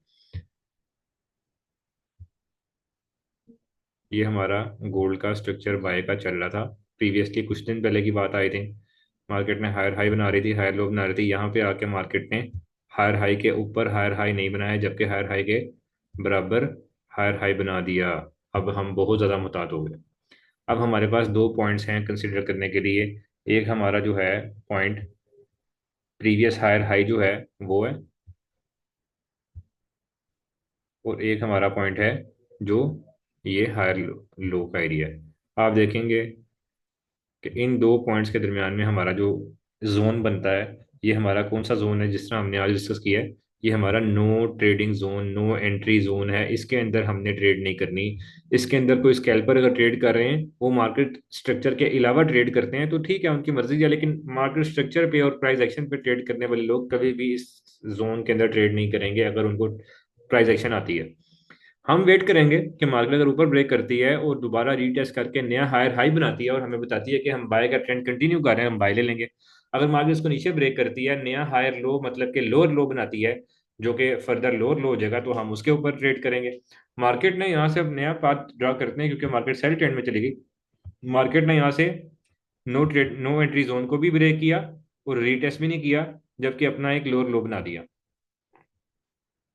ये हमारा गोल्ड का स्ट्रक्चर बाय का चल रहा था। प्रीवियसली कुछ दिन पहले की बात आई थी, मार्केट ने हायर हाई बना रही थी, हायर लो बना रही थी। यहाँ पे आके मार्केट ने हायर हाई के ऊपर हायर हाई नहीं बनाया, जबकि हायर हाई के बराबर हायर हाई बना दिया। अब हम बहुत ज़्यादा मुताद हो गए। अब हमारे पास दो पॉइंट्स हैं कंसिडर करने के लिए। एक हमारा जो है पॉइंट, प्रीवियस हायर हाई जो है वो है, और एक हमारा पॉइंट है जो ये हायर लो का एरिया है। आप देखेंगे कि इन दो पॉइंट्स के दरमियान में हमारा जो जोन बनता है, ये हमारा कौन सा जोन है, जिस तरह हमने आज डिस्कस किया है। ये हमारा no trading zone, no entry zone है। इसके अंदर हमने ट्रेड नहीं करनी। इसके अंदर कोई स्कैल्पर अगर ट्रेड कर रहे हैं, वो मार्केट स्ट्रक्चर के अलावा ट्रेड करते हैं तो ठीक है, उनकी मर्जी है। लेकिन मार्केट स्ट्रक्चर पे और प्राइस एक्शन पे ट्रेड करने वाले लोग कभी भी इस जोन के अंदर ट्रेड नहीं करेंगे अगर उनको प्राइस एक्शन आती है। हम वेट करेंगे कि मार्केट अगर ऊपर ब्रेक करती है और दोबारा रीटेस्ट करके नया हायर हाई बनाती है और हमें बताती है कि हम बाय का ट्रेंड कंटिन्यू कर रहे हैं, हम बाय ले लेंगे। अगर मार्केट इसको नीचे ब्रेक करती है, नया हायर लो मतलब कि लोअर लो बनाती है, जो कि फर्दर लोअर लो हो जाएगा, तो हम उसके ऊपर ट्रेड करेंगे। मार्केट ने यहाँ से अब नया पाथ ड्रा करते हैं क्योंकि मार्केट सेल ट्रेंड में चलेगी। मार्केट ने यहाँ से नो एंट्री जोन को भी ब्रेक किया और रीटेस्ट भी नहीं किया, जबकि अपना एक लोअर लो बना दिया,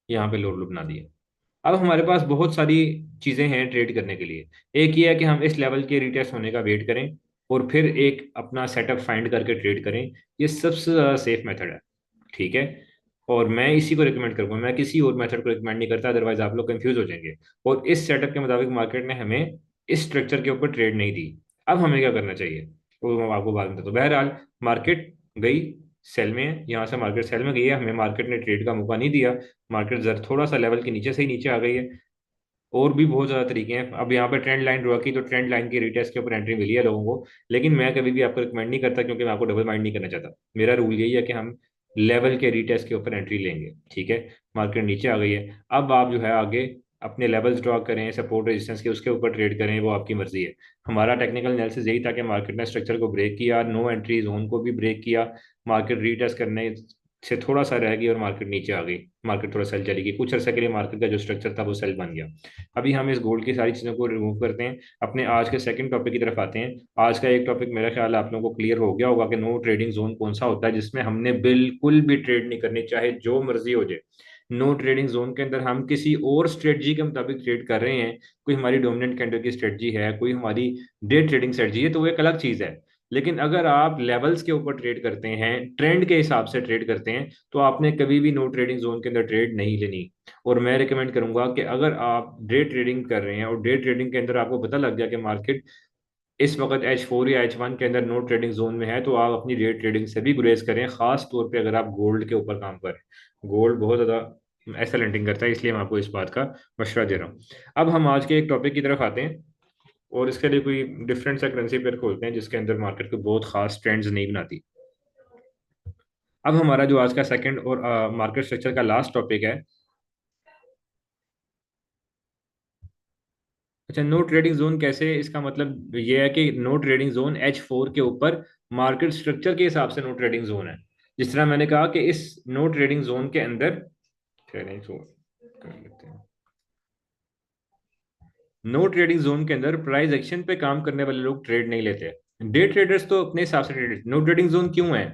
यहाँ पे लोअर लो बना दिया। अब हमारे पास बहुत सारी चीज़ें हैं ट्रेड करने के लिए। एक ये है कि हम इस लेवल के रिटेस्ट होने का वेट करें और फिर एक अपना सेटअप फाइंड करके ट्रेड करें। ये सबसे ज़्यादा सेफ मेथड है, ठीक है। और मैं इसी को रिकमेंड करूंगा, मैं किसी और मेथड को रिकमेंड नहीं करता, अदरवाइज आप लोग कंफ्यूज हो जाएंगे। और इस सेटअप के मुताबिक मार्केट ने हमें इस स्ट्रक्चर के ऊपर ट्रेड नहीं दी। अब हमें क्या करना चाहिए वो मैं आपको बाद में बताता हूँ। बहरहाल मार्केट गई सेल में, यहाँ से मार्केट सेल में गई है, हमें मार्केट ने ट्रेड का मौका नहीं दिया। मार्केट जरा थोड़ा सा लेवल के नीचे से ही नीचे आ गई है। और भी बहुत ज्यादा तरीके हैं। अब यहाँ पे ट्रेंड लाइन ड्रॉ की तो ट्रेंड लाइन की रिटेस्ट के ऊपर एंट्री मिली है लोगों को, लेकिन मैं कभी भी आपको रिकमेंड नहीं करता क्योंकि मैं आपको डबल माइंड नहीं करना चाहता। मेरा रूल यही है कि हम लेवल के रिटेस्ट के ऊपर एंट्री लेंगे, ठीक है। मार्केट नीचे आ गई है, अब आप जो है आगे अपने लेवल्स ड्रॉ करें, सपोर्ट रेजिस्टेंस के, उसके ऊपर ट्रेड करें, वो आपकी मर्जी है। हमारा टेक्निकल एनालिसिस यही था कि मार्केट ने स्ट्रक्चर को ब्रेक किया, नो एंट्री जोन को भी ब्रेक किया, मार्केट रीटेस्ट करने से थोड़ा सा रह गई और मार्केट नीचे आ गई, मार्केट थोड़ा सेल चली गई। कुछ अर्से के लिए मार्केट का जो स्ट्रक्चर था वो सेल बन गया। अभी हम इस गोल्ड की सारी चीज़ों को रिमूव करते हैं, अपने आज के सेकंड टॉपिक की तरफ आते हैं। आज का एक टॉपिक मेरा ख्याल है आप लोगों को क्लियर हो गया होगा कि नो ट्रेडिंग जोन कौन सा होता है, जिसमें हमने बिल्कुल भी ट्रेड नहीं करनी, चाहे जो मर्जी हो जाए। नो ट्रेडिंग जोन के अंदर हम किसी और स्ट्रेटजी के मुताबिक ट्रेड कर रहे हैं, कोई हमारी डोमिनेंट कैंडल की स्ट्रेटजी है, कोई हमारी डे ट्रेडिंग स्ट्रेटजी है, तो वो एक अलग चीज़ है। लेकिन अगर आप लेवल्स के ऊपर ट्रेड करते हैं, ट्रेंड के हिसाब से ट्रेड करते हैं, तो आपने कभी भी नो ट्रेडिंग जोन के अंदर ट्रेड नहीं लेनी। और मैं रिकमेंड करूंगा कि अगर आप डे ट्रेडिंग कर रहे हैं और डे ट्रेडिंग के अंदर आपको पता लग गया कि मार्केट इस वक्त H4 या H1 के अंदर नो ट्रेडिंग जोन में है, तो आप अपनी डे ट्रेडिंग से भी गुरेज करें, खास तौर पे अगर आप गोल्ड के ऊपर काम करें। गोल्ड बहुत ज़्यादा एक्सेलेंटिंग करता है, इसलिए मैं आपको इस बात का मशवरा दे रहा हूँ। अब हम आज के एक टॉपिक की तरफ आते हैं और इसके लिए कोई डिफरेंट सा करेंसी पेयर खोलते हैं जिसके अंदर मार्केट को बहुत खास ट्रेंड्स नहीं बनाती। अब हमारा जो आज का सेकंड और मार्केट स्ट्रक्चर का लास्ट टॉपिक है। अच्छा, नो ट्रेडिंग जोन कैसे, इसका मतलब ये है कि नो ट्रेडिंग जोन H4 के ऊपर मार्केट स्ट्रक्चर के हिसाब से नो ट्रेडिंग जोन है। जिस तरह मैंने कहा कि इस नो ट्रेडिंग जोन के अंदर ट्रेडिंग जोन कर लेते हैं। नो ट्रेडिंग जोन के अंदर प्राइस एक्शन पे काम करने वाले लोग ट्रेड नहीं लेते। डे ट्रेडर्स तो अपने हिसाब से ट्रेड। नो ट्रेडिंग जोन क्यों है?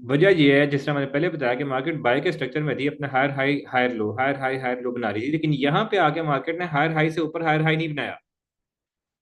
वजह यह है, जिस तरह मैंने पहले बताया, कि मार्केट बाय के स्ट्रक्चर में थी, अपना higher high higher low, higher high higher low बना रही थी, लेकिन यहाँ पे आके मार्केट ने हायर हाई से ऊपर हायर हाई नहीं बनाया।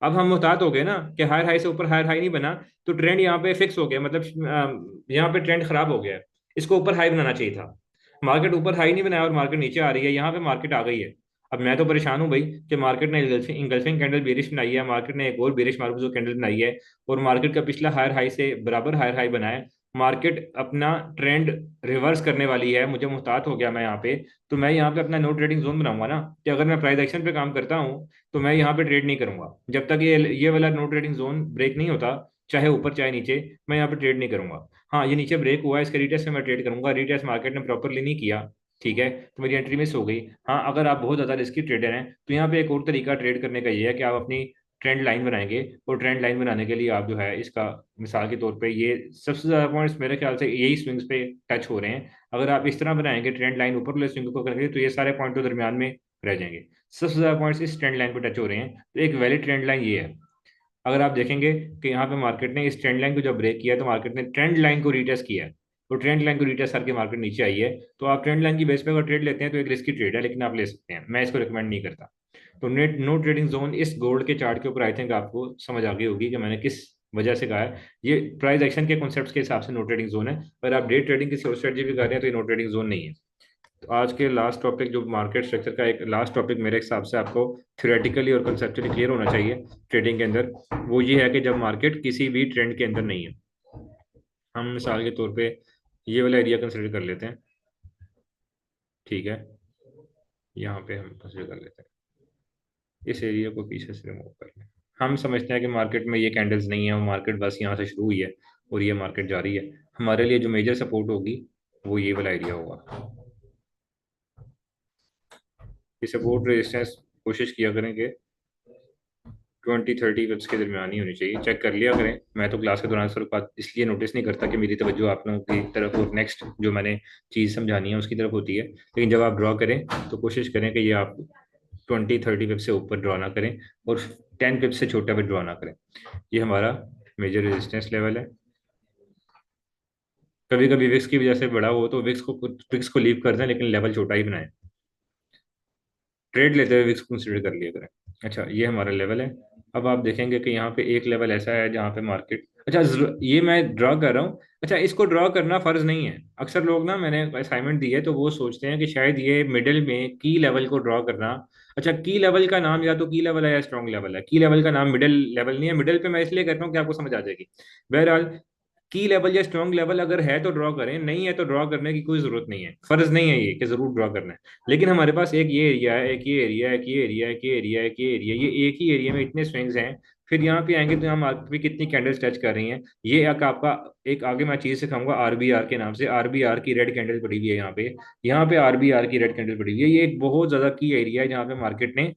अब हम मुहतात हो गए ना कि हायर हाई से ऊपर हायर हाई नहीं बना, तो ट्रेंड यहाँ पे फिक्स हो गया, मतलब यहाँ पे ट्रेंड खराब हो गया है। इसको ऊपर हाई बनाना चाहिए था। मार्केट ऊपर हाई नहीं बनाया और मार्केट नीचे आ रही है, यहाँ पे मार्केट आ गई है। अब मैं तो परेशान हूँ भाई कि मार्केट ने इंगल्फिंग कैंडल बेरिश बनाई है, मार्केट ने एक और बेरिश मार्केट कैंडल बनाई है, और मार्केट का पिछला हायर हाई से बराबर हायर हाई बना है। मार्केट अपना ट्रेंड रिवर्स करने वाली है, मुझे मुहतात हो गया मैं यहाँ पे। तो मैं यहाँ पे अपना नो ट्रेडिंग जोन बनाऊंगा ना, कि अगर मैं प्राइस एक्शन पे काम करता हूँ तो मैं यहाँ पे ट्रेड नहीं करूंगा जब तक ये वाला नो ट्रेडिंग जोन ब्रेक नहीं होता, चाहे ऊपर चाहे नीचे। मैं यहाँ पे ट्रेड नहीं करूंगा। हाँ, ये नीचे ब्रेक हुआ है, इसके रिटेस्ट में मैं ट्रेड करूंगा, रिटेस्ट मार्केट ने प्रॉपरली नहीं किया, ठीक है, तो मेरी एंट्री मिस हो गई। हाँ, अगर आप बहुत ज़्यादा रिस्की ट्रेडर हैं तो यहाँ पे एक और तरीका ट्रेड करने का ये है कि आप अपनी ट्रेंड लाइन बनाएंगे, और ट्रेंड लाइन बनाने के लिए आप जो है इसका, मिसाल के तौर पे ये सबसे ज़्यादा पॉइंट्स मेरे ख्याल से यही स्विंग्स पे टच हो रहे हैं। अगर आप इस तरह बनाएंगे ट्रेंड लाइन ऊपर वाले स्विंग को करेंगे तो ये सारे पॉइंट तो दरमियान में रह जाएंगे। सबसे ज़्यादा पॉइंट्स इस ट्रेंड लाइन पे टच हो रहे हैं, तो एक वैलिड ट्रेंड लाइन ये है। अगर आप देखेंगे कि यहाँ पे मार्केट ने इस ट्रेंड लाइन को जब ब्रेक किया है तो मार्केट ने ट्रेंड लाइन को रीटेस्ट किया है, तो ट्रेंड लाइन को रीटेस्ट करके मार्केट नीचे आई है। तो आप ट्रेंड लाइन की बेस पे अगर ट्रेड लेते हैं तो एक रिस्की ट्रेड है, लेकिन आप ले सकते हैं, मैं इसको रिकमेंड नहीं करता। तो नेट नो ट्रेडिंग जोन इस गोल्ड के चार्ट के ऊपर आई थिंक आपको समझ आ गई होगी कि मैंने किस वजह से कहा है। ये प्राइस एक्शन के कॉन्सेप्ट के हिसाब से नो ट्रेडिंग जोन है, पर आप डे ट्रेडिंग किसी और स्ट्रेटजी भी कर रहे हैं तो ये नो ट्रेडिंग जोन नहीं है। तो आज के लास्ट टॉपिक जो मार्केट स्ट्रक्चर का एक लास्ट टॉपिक मेरे हिसाब से आपको थ्योरेटिकली और कंसेप्चुअली क्लियर होना चाहिए ट्रेडिंग के अंदर, वो ये है कि जब मार्केट किसी भी ट्रेंड के अंदर नहीं है। हम मिसाल के तौर पे ये वाला एरिया कंसिडर कर लेते हैं, ठीक है, यहाँ पे हम कंसिडर कर लेते हैं, इस एरिया को पीछे से रिमूव कर लें। हम समझते हैं कि मार्केट में ये कैंडल्स नहीं है, वो मार्केट बस यहाँ से शुरू हुई है और ये मार्केट जारी है। हमारे लिए जो मेजर सपोर्ट होगी वो ये वाला एरिया होगा। ये सपोर्ट रेजिस्टेंस कोशिश किया करेंगे 20-30 पिप्स के दरमियान ही होनी चाहिए, चेक कर लिया करें। मैं तो क्लास के दौरान सर बात इसलिए नोटिस नहीं करता कि मेरी तवज्जो आप लोगों की तरफ और नेक्स्ट जो मैंने चीज़ समझानी है उसकी तरफ होती है, लेकिन जब आप ड्रॉ करें तो कोशिश करें कि ये आप 20-30 पिप से ऊपर ड्रॉ ना करें, और 10 पिप से छोटा भी ड्रॉ ना करें। ये हमारा मेजर रेजिस्टेंस लेवल है। कभी कभी विक्स की वजह से बड़ा हो तो विक्स को लीव कर दें, लेकिन लेवल छोटा ही बनाएं। ट्रेड लेते हुए विक्स कंसिडर कर लिया करें। अच्छा, ये हमारा लेवल है। अब आप देखेंगे कि यहाँ पे एक लेवल ऐसा है जहाँ पे मार्केट, अच्छा ये मैं ड्रॉ कर रहा हूँ, अच्छा इसको ड्रॉ करना फर्ज नहीं है। अक्सर लोग ना, मैंने असाइनमेंट दी है तो वो सोचते हैं कि शायद ये मिडिल में की लेवल को ड्रॉ करना। अच्छा, की लेवल का नाम या तो की लेवल है या स्ट्रॉन्ग लेवल है, की लेवल का नाम मिडिल लेवल नहीं है। मिडिल पे मैं इसलिए कहता हूँ कि आपको समझ आ जाएगी। बहरहाल, की लेवल या स्ट्रॉन्ग लेवल अगर है तो ड्रॉ करें, नहीं है तो ड्रॉ करने की कोई जरूरत नहीं है, फर्ज नहीं है ये कि जरूर ड्रॉ करना है। लेकिन हमारे पास एक ये एरिया है, एक ये एरिया है, एक ये एरिया है, एक ये एरिया है, एक ये एरिया, ये एक ही एरिया में इतने स्विंग्स हैं। फिर यहाँ पे आएंगे तो यहाँ मार्केट पे कितनी कैंडल्स टच कर रही हैं। ये एक आपका, एक आगे मैं चीज सिखाऊंगा आरबीआर के नाम से, आरबीआर की रेड कैंडल पड़ी हुई है यहाँ पे। यहाँ पे आरबीआर की रेड कैंडल पड़ी हुई है, ये एक बहुत ज्यादा की एरिया है जहाँ पे मार्केट ने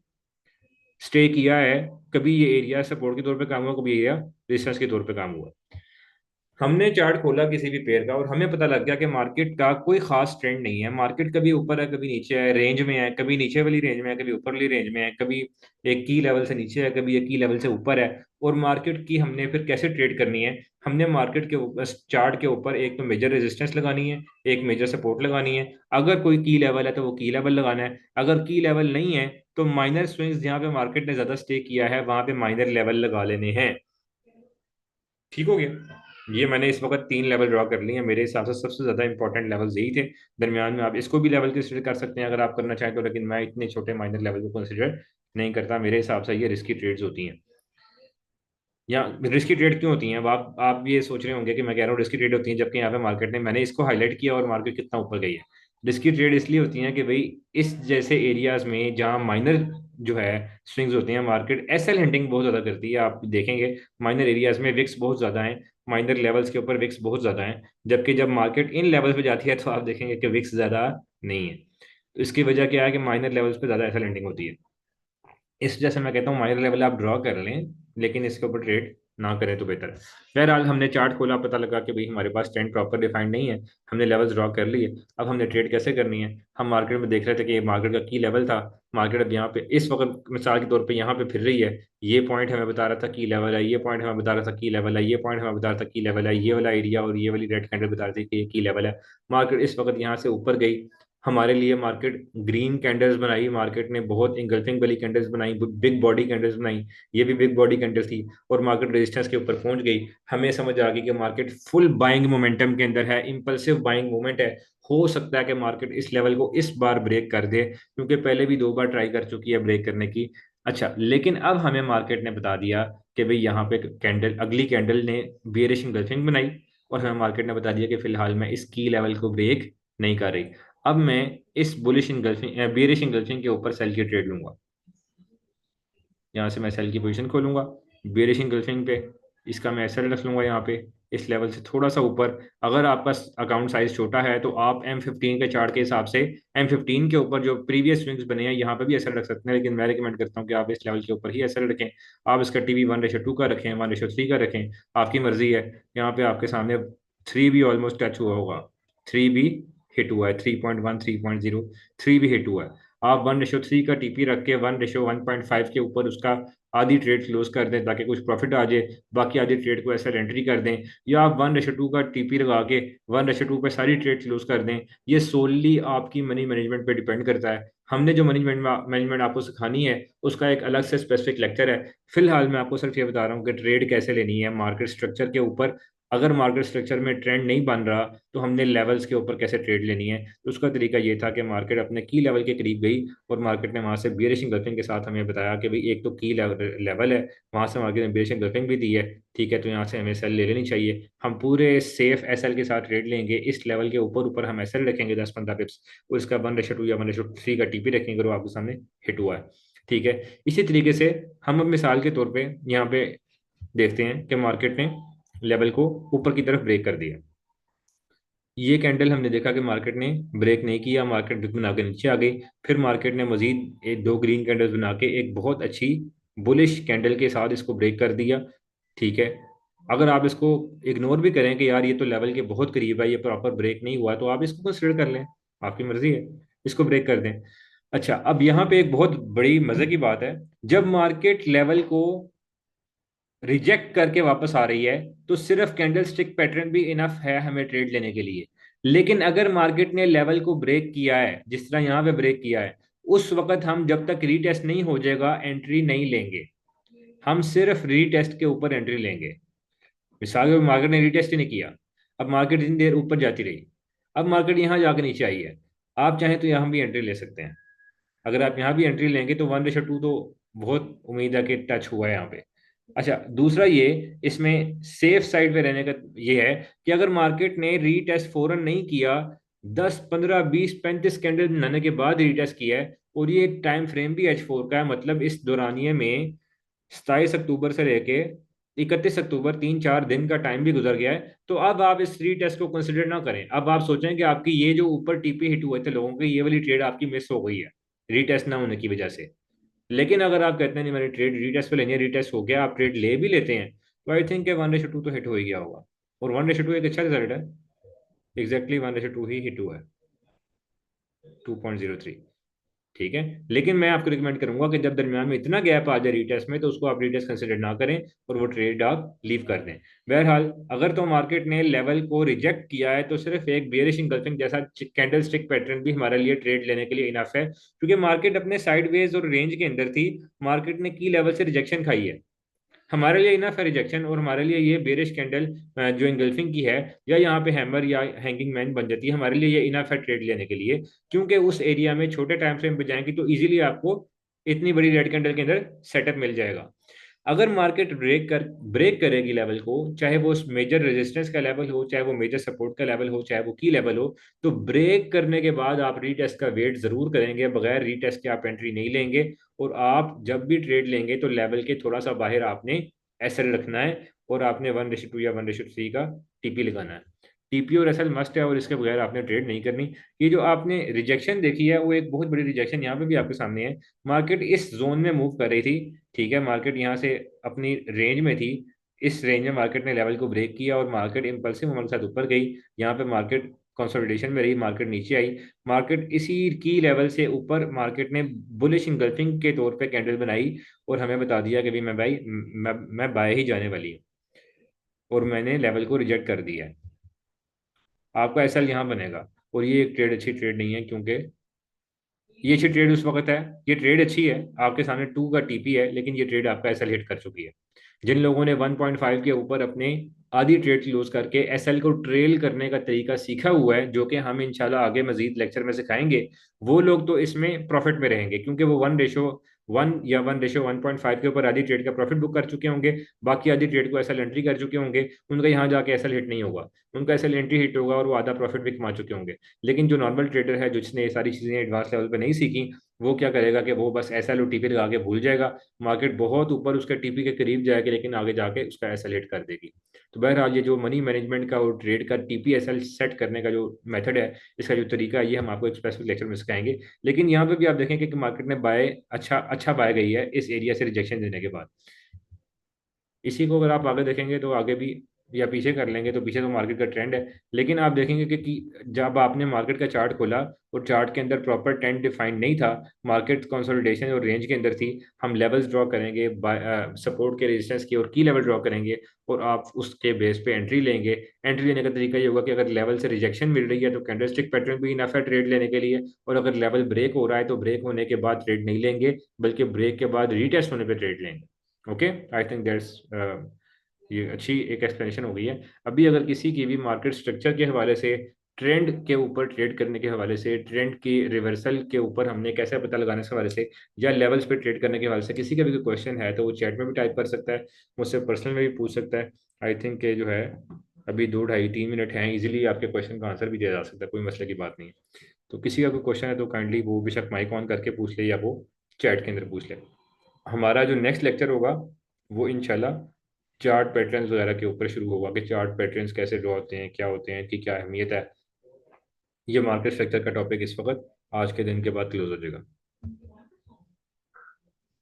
स्टे किया है। कभी ये एरिया सपोर्ट के तौर पे काम हुआ, कभी एरिया रेजिस्टेंस के तौर पे काम हुआ। हमने चार्ट खोला किसी भी पेयर का और हमें पता लग गया कि मार्केट का कोई खास ट्रेंड नहीं है, मार्केट कभी ऊपर है कभी नीचे है, रेंज में है, कभी नीचे वाली रेंज में है, कभी ऊपर वाली रेंज में है, कभी एक की लेवल से नीचे है, कभी एक की लेवल से ऊपर है। और मार्केट की हमने फिर कैसे ट्रेड करनी है, हमने मार्केट के ऊपर चार्ट के ऊपर एक तो मेजर रेजिस्टेंस लगानी है, एक मेजर सपोर्ट लगानी है। अगर कोई की लेवल है तो वो की लेवल लगाना है, अगर की लेवल नहीं है तो माइनर स्विंग्स जहाँ पे मार्केट ने ज्यादा स्टे किया है वहां पे माइनर लेवल लगा लेने हैं। ठीक हो गया। ये मैंने इस वक्त 3 लेवल ड्रॉ कर लिए हैं, मेरे हिसाब से सबसे ज्यादा इंपॉर्टेंट लेवल यही थे। दरमियान में आप इसको भी लेवल कंसिडर कर सकते हैं अगर आप करना चाहें तो, लेकिन मैं इतने छोटे माइनर लेवल को कंसिडर नहीं करता। मेरे हिसाब से ये रिस्की ट्रेड्स होती हैं। या रिस्की ट्रेड क्यों होती हैं, अब आप ये सोच रहे होंगे कि मैं कह रहा हूँ रिस्की ट्रेड होती हैं, जबकि यहाँ पे मार्केट ने, मैंने इसको हाईलाइट किया और मार्केट कितना ऊपर गई है। रिस्की ट्रेड इसलिए होती हैं कि भाई इस जैसे एरियाज में जहाँ माइनर जो है स्विंग्स होती हैं, मार्केट एसएल हिंटिंग बहुत ज्यादा करती है। आप देखेंगे माइनर एरियाज में विक्स बहुत ज्यादा है, माइनर लेवल्स के ऊपर विक्स बहुत ज्यादा है, जबकि जब मार्केट इन लेवल पे जाती है तो आप देखेंगे कि विक्स ज्यादा नहीं है। तो इसकी वजह क्या है कि माइनर लेवल्स पे ज्यादा एसएल हिंटिंग होती है। इस वजह से मैं कहता हूँ माइनर लेवल आप ड्रॉ कर लें, लेकिन इसके ऊपर ट्रेड ना करें तो बेहतर है। बहरहाल, हमने चार्ट खोला, पता लगा कि भाई हमारे पास ट्रेंड प्रॉपर डिफाइंड नहीं है, हमने लेवल्स ड्रॉ कर लिए। अब हमने ट्रेड कैसे करनी है, हम मार्केट में देख रहे थे कि ये मार्केट का की लेवल था। मार्केट अब यहाँ पे इस वक्त मिसाल के तौर पे यहाँ पे फिर रही है, ये पॉइंट हमें बता रहा था की लेवल है, ये पॉइंट हमें बता रहा था की लेवल है, ये पॉइंट हमें बता रहा था की लेवल है, ये वाला एरिया और ये वाली रेड कैंडल बता रही थी कि ये की लेवल है। मार्केट इस वक्त यहाँ से ऊपर गई, हमारे लिए मार्केट ग्रीन कैंडल्स बनाई, मार्केट ने बहुत इंगल्फिंग वाली कैंडल्स बनाई, बिग बॉडी कैंडल्स बनाई, ये भी बिग बॉडी कैंडल थी, और मार्केट रेजिस्टेंस के ऊपर पहुंच गई। हमें समझ आ गई कि मार्केट फुल बाइंग मोमेंटम के अंदर है, इंपल्सिव बाइंग मूवमेंट है। हो सकता है कि मार्केट इस लेवल को इस बार ब्रेक कर दे, क्योंकि पहले भी 2 बार ट्राई कर चुकी है ब्रेक करने की। अच्छा, लेकिन अब हमें मार्केट ने बता दिया कि भाई यहाँ पे कैंडल, अगली कैंडल ने बेयरिश इंगल्फिंग बनाई, और हमें मार्केट ने बता दिया कि फिलहाल मैं इस की लेवल को ब्रेक नहीं कर रही। अब मैं इस बुलिश इंगल्फिंग, बेयरिश इंगल्फिंग के ऊपर सेल की ट्रेड लूंगा। यहाँ से मैं सेल की पोजीशन खोलूंगा बेयरिश इंगल्फिंग पे, इसका मैं एसएल रख लूंगा यहाँ पे इस लेवल से थोड़ा सा ऊपर। अगर आपका अकाउंट साइज छोटा है तो आप M15 के चार्ट के हिसाब से M15 के ऊपर जो प्रीवियस स्विंग्स बने हैं यहाँ पे भी एसएल रख सकते हैं, लेकिन मैं रिकमेंड करता हूँ कि आप इस लेवल के ऊपर ही एसएल रखें। आप इसका टीवी 1:2 का रखें, 1:3 का रखें, आपकी मर्जी है। यहाँ पे आपके सामने 3 भी ऑलमोस्ट टच हुआ होगा, 3 भी हिट हुआ है, 3.1, 3.0, 3 भी हिट हुआ है। आप 1:3 का टीपी रख के 1:1.5 के ऊपर उसका आधी ट्रेड क्लोज कर दें ताकि कुछ प्रॉफिट आ जाए, बाकी आधी ट्रेड को ऐसा एंट्री कर दें। या आप 1:2 का टीपी लगा के 1:2 पे सारी ट्रेड क्लोज कर दें। ये सोलली आपकी मनी मैनेजमेंट पे डिपेंड करता है। हमने जो मैनेजमेंट मैनेजमेंट आपको सिखानी है उसका एक अलग से स्पेसिफिक लेक्चर है। फिलहाल मैं आपको सिर्फ ये बता रहा हूँ कि ट्रेड कैसे लेनी है मार्केट स्ट्रक्चर के ऊपर। अगर मार्केट स्ट्रक्चर में ट्रेंड नहीं बन रहा तो हमने लेवल्स के ऊपर कैसे ट्रेड लेनी है। तो उसका तरीका ये था कि मार्केट अपने की लेवल के करीब गई और मार्केट ने वहां से बियरिश इंगल्फिंग के साथ हमें बताया कि भाई एक तो की लेवल है, वहां से मार्केट ने बियरिश इंगल्फिंग भी दी है, ठीक है, तो यहाँ से हमें सेल ले लेनी चाहिए। हम पूरे सेफ एसएल के साथ ट्रेड लेंगे, इस लेवल के ऊपर ऊपर हम एसएल रखेंगे 10-15 पिप्स, और इसका 1:2 या 1:3 का टीपी रखेंगे और वो आपके सामने हिट हुआ है, ठीक है। इसी तरीके से हम अब मिसाल के तौर पे यहाँ पे देखते हैं कि मार्केट ने लेवल को ऊपर की तरफ ब्रेक कर दिया। ये कैंडल हमने देखा कि मार्केट ने ब्रेक नहीं किया, मार्केट ब्रेक बना के नीचे आ गई। फिर मार्केट ने मजीद एक 2 ग्रीन कैंडल्स बना के एक बहुत अच्छी बुलिश कैंडल के साथ इसको ब्रेक कर दिया, ठीक है। अगर आप इसको इग्नोर भी करें कि यार ये तो लेवल के बहुत करीब है, ये प्रॉपर ब्रेक नहीं हुआ, तो आप इसको कंसिडर कर लें, आपकी मर्जी है, इसको ब्रेक कर दें। अच्छा, अब यहाँ पे एक बहुत बड़ी मजे की बात है, जब मार्केट लेवल को रिजेक्ट करके वापस आ रही है तो सिर्फ कैंडल स्टिक पैटर्न भी इनफ है हमें ट्रेड लेने के लिए। लेकिन अगर मार्केट ने लेवल को ब्रेक किया है, जिस तरह यहां पे ब्रेक किया है, उस वक्त हम जब तक रीटेस्ट नहीं हो जाएगा एंट्री नहीं लेंगे। हम सिर्फ रीटेस्ट के ऊपर एंट्री लेंगे। मिसाल के मार्केट ने रीटेस्ट ही नहीं किया, अब मार्केट इतनी देर ऊपर जाती रही, अब मार्केट यहाँ जाकर नीचे आई है, आप चाहें तो यहाँ भी एंट्री ले सकते हैं। अगर आप यहाँ भी एंट्री लेंगे तो 1:2 तो बहुत उम्मीद है कि टच हुआ है यहाँ पे। अच्छा, दूसरा ये, इसमें सेफ साइड पे रहने का ये है कि अगर मार्केट ने रीटेस्ट फौरन नहीं किया, 10, 15, 20, 35 कैंडल बनाने के बाद रीटेस्ट किया है, और ये टाइम फ्रेम भी H4 का है, मतलब इस दौरानिए में 27 अक्टूबर से लेके 31 अक्टूबर 3-4 दिन का टाइम भी गुजर गया है, तो अब आप इस रीटेस्ट को कंसिडर ना करें। अब आप सोचें कि आपकी ये जो ऊपर टीपी हिट हुए थे लोगों के, ये वाली ट्रेड आपकी मिस हो गई है रीटेस्ट ना होने की वजह से। लेकिन अगर आप कहते हैं नहीं मैंने ट्रेड रीटेस्ट पे लेनी है, रीटेस्ट हो गया, आप ट्रेड ले भी लेते हैं, तो आई थिंक 1:2 तो हिट हो ही गया होगा, और 1:2 एक अच्छा रिजल्ट है। एग्जैक्टली 1:2 ही हिट हुआ है, 2.03, ठीक है। लेकिन मैं आपको रिकमेंड करूंगा कि जब दरमियान में इतना गैप आ जाए रीटेस्ट में, तो उसको आप रीटेस्ट कंसिडर ना करें और वो ट्रेड आप लीव कर दें। बहरहाल, अगर तो मार्केट ने लेवल को रिजेक्ट किया है तो सिर्फ एक बियरिश इंगल्फिंग जैसा कैंडल स्टिक पैटर्न भी हमारे लिए ट्रेड लेने के लिए इनफ है, क्योंकि मार्केट अपने साइडवेज और रेंज के अंदर थी, मार्केट ने की लेवल से रिजेक्शन खाई है। हमारे लिए इनफ है रिजेक्शन, और हमारे लिए ये बेरिश कैंडल जो इंगल्फिंग की है, या यहाँ पे हैमर या हैंगिंग मैन बन जाती है, हमारे लिए ये इनफ है ट्रेड लेने के लिए, क्योंकि उस एरिया में छोटे टाइम फ्रेम पे जाएंगे तो इजीली आपको इतनी बड़ी रेड कैंडल के अंदर सेटअप मिल जाएगा। अगर मार्केट ब्रेक करेगी लेवल को, चाहे वो मेजर रेजिस्टेंस का लेवल हो, चाहे वो मेजर सपोर्ट का लेवल हो, चाहे वो की लेवल हो, तो ब्रेक करने के बाद आप रीटेस्ट का वेट जरूर करेंगे, बगैर रीटेस्ट के आप एंट्री नहीं लेंगे। और आप जब भी ट्रेड लेंगे तो लेवल के थोड़ा सा बाहर आपने एसएल रखना है, और आपने 1:2 या 1:3 का टीपी लगाना है। टीपी और एसएल मस्ट है, और इसके बगैर आपने ट्रेड नहीं करनी। ये जो आपने रिजेक्शन देखी है वो एक बहुत बड़ी रिजेक्शन यहाँ पे भी आपके सामने है। मार्केट इस जोन में मूव कर रही थी, ठीक है, मार्केट यहाँ से अपनी रेंज में थी, इस रेंज में मार्केट ने लेवल को ब्रेक किया और मार्केट इंपल्सिव मूवमेंट के साथ ऊपर गई। यहाँ पे मार्केट कंसोलिडेशन में रही, मार्केट नीचे आई, मार्केट इसी की लेवल से ऊपर मार्केट ने बुलिश इंगल्फिंग के तौर पे कैंडल बनाई, और हमें बता दिया कि भाई मैं बाय ही जाने वाली हूँ, और मैंने लेवल को रिजेक्ट कर दिया है। आपका एसएल यहाँ बनेगा, और ये एक ट्रेड अच्छी ट्रेड नहीं है, क्योंकि ये अच्छी ट्रेड उस वक्त है, ये ट्रेड अच्छी है, आपके सामने 2 का टीपी है, लेकिन ये ट्रेड आपका एसएल हिट कर चुकी है। जिन लोगों ने 1.5 के ऊपर अपने आधी ट्रेड क्लोज करके एसएल को ट्रेल करने का तरीका सीखा हुआ है, जो कि हम इंशाल्लाह आगे मजीद लेक्चर में सिखाएंगे, वो लोग तो इसमें प्रॉफिट में रहेंगे, क्योंकि वो 1:1 या 1:1.5 के ऊपर आधी ट्रेड का प्रॉफिट बुक कर चुके होंगे, बाकी आधी ट्रेड को एसएल एंट्री कर चुके होंगे। उनका यहाँ जाके एसएल हिट नहीं होगा, उनका एसएल एंट्री हिट होगा और वो आधा प्रॉफिट भी कमा चुके होंगे। लेकिन जो नॉर्मल ट्रेडर है, जिसने ये सारी चीजें एडवांस लेवल पे नहीं सीखी, वो क्या करेगा कि वो बस एसएल और टीपी लगा के भूल जाएगा। मार्केट बहुत ऊपर उसके टीपी के करीब जाएगी, लेकिन आगे जाके उसका एसएल हिट कर देगी। तो बहरहाल ये जो मनी मैनेजमेंट का और ट्रेड का टीपी एसएल सेट करने का जो मेथड है, इसका जो तरीका है, ये हम आपको एक स्पेसिफिक लेक्चर में सिखाएंगे। लेकिन यहाँ पे भी आप देखेंगे कि मार्केट ने बाय अच्छा अच्छा बाय गई है इस एरिया से रिजेक्शन देने के बाद। इसी को अगर आप आगे देखेंगे तो आगे भी, या पीछे कर लेंगे तो पीछे तो मार्केट का ट्रेंड है। लेकिन आप देखेंगे कि जब आपने मार्केट का चार्ट खोला और चार्ट के अंदर प्रॉपर ट्रेंड डिफाइंड नहीं था, मार्केट कंसोलिडेशन और रेंज के अंदर थी, हम लेवल्स ड्रॉ करेंगे, सपोर्ट के, रेजिस्टेंस की और की लेवल ड्रॉ करेंगे, और आप उसके बेस पे एंट्री लेंगे। एंट्री लेने का तरीका ये होगा कि अगर लेवल से रिजेक्शन मिल रही है तो कैंडलस्टिक पैटर्न भी इनफ है ट्रेड लेने के लिए, और अगर लेवल ब्रेक हो रहा है तो ब्रेक होने के बाद ट्रेड नहीं लेंगे, बल्कि ब्रेक के बाद रीटेस्ट होने पे ट्रेड लेंगे। ओके, आई थिंक दैट्स, ये अच्छी एक एक्सप्लेनेशन हो गई है। अभी अगर किसी की भी मार्केट स्ट्रक्चर के हवाले से, ट्रेंड के ऊपर ट्रेड करने के हवाले से, ट्रेंड की रिवर्सल के ऊपर हमने कैसे पता लगाने के हवाले से, या लेवल्स पे ट्रेड करने के हवाले से किसी का भी कोई क्वेश्चन है, तो वो चैट में भी टाइप कर सकता है, मुझसे पर्सनल में भी पूछ सकता है। आई थिंक के जो है, अभी 2 ढाई 3 मिनट हैं, इजीली आपके क्वेश्चन का आंसर भी दिया जा सकता है, कोई मसले की बात नहीं है। तो किसी का कोई क्वेश्चन है तो काइंडली वो बेशक माइक ऑन करके पूछ ले, या वो चैट के अंदर पूछ ले। हमारा जो नेक्स्ट लेक्चर होगा वो इंशाल्लाह चार्ट पैटर्न्स वगैरह के ऊपर शुरू होगा, कि चार्ट पैटर्न्स कैसे ड्रॉ होते हैं, क्या होते हैं, कि क्या अहमियत है। ये मार्केट स्ट्रक्चर का टॉपिक इस वक्त आज के दिन के बाद क्लोज हो जाएगा।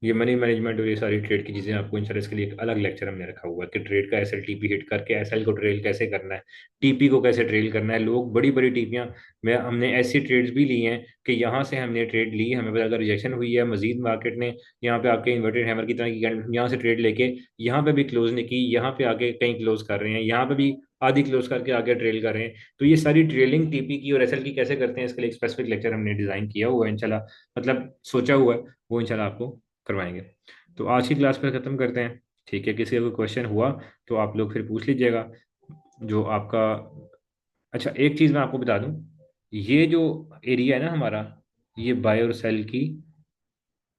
ये मनी मैनेजमेंट और ये सारी ट्रेड की चीजें आपको इंश्योरेंस के लिए एक अलग लेक्चर हमने रखा हुआ है, कि ट्रेड का एसएल टीपी हिट करके एसएल को ट्रेल कैसे करना है, टीपी को कैसे ट्रेल करना है। लोग बड़ी बड़ी टीपियां में, हमने ऐसी ट्रेड्स भी ली हैं कि यहाँ से हमने ट्रेड ली, हमें पता लगा रिजेक्शन हुई है, मजीद मार्केट ने यहाँ पे आके इन्वर्टेड हैमर की तरह की यहाँ से ट्रेड लेके यहाँ पे भी क्लोज नहीं की, यहाँ पे आके कहीं क्लोज कर रहे हैं, यहाँ पे भी आधी क्लोज करके आगे ट्रेल कर रहे हैं। तो ये सारी ट्रेलिंग टीपी की और एसएल की कैसे करते हैं, इसके लिए एक स्पेसिफिक लेक्चर हमने डिजाइन किया हुआ है इंशाल्लाह, मतलब सोचा हुआ है, वो इंशाल्लाह आपको करवाएंगे। तो आज की क्लास पर ख़त्म करते हैं। ठीक है, किसी का कोई क्वेश्चन हुआ तो आप लोग फिर पूछ लीजिएगा, जो आपका। अच्छा, एक चीज़ मैं आपको बता दूं, ये जो एरिया है ना हमारा, ये बाय और सेल की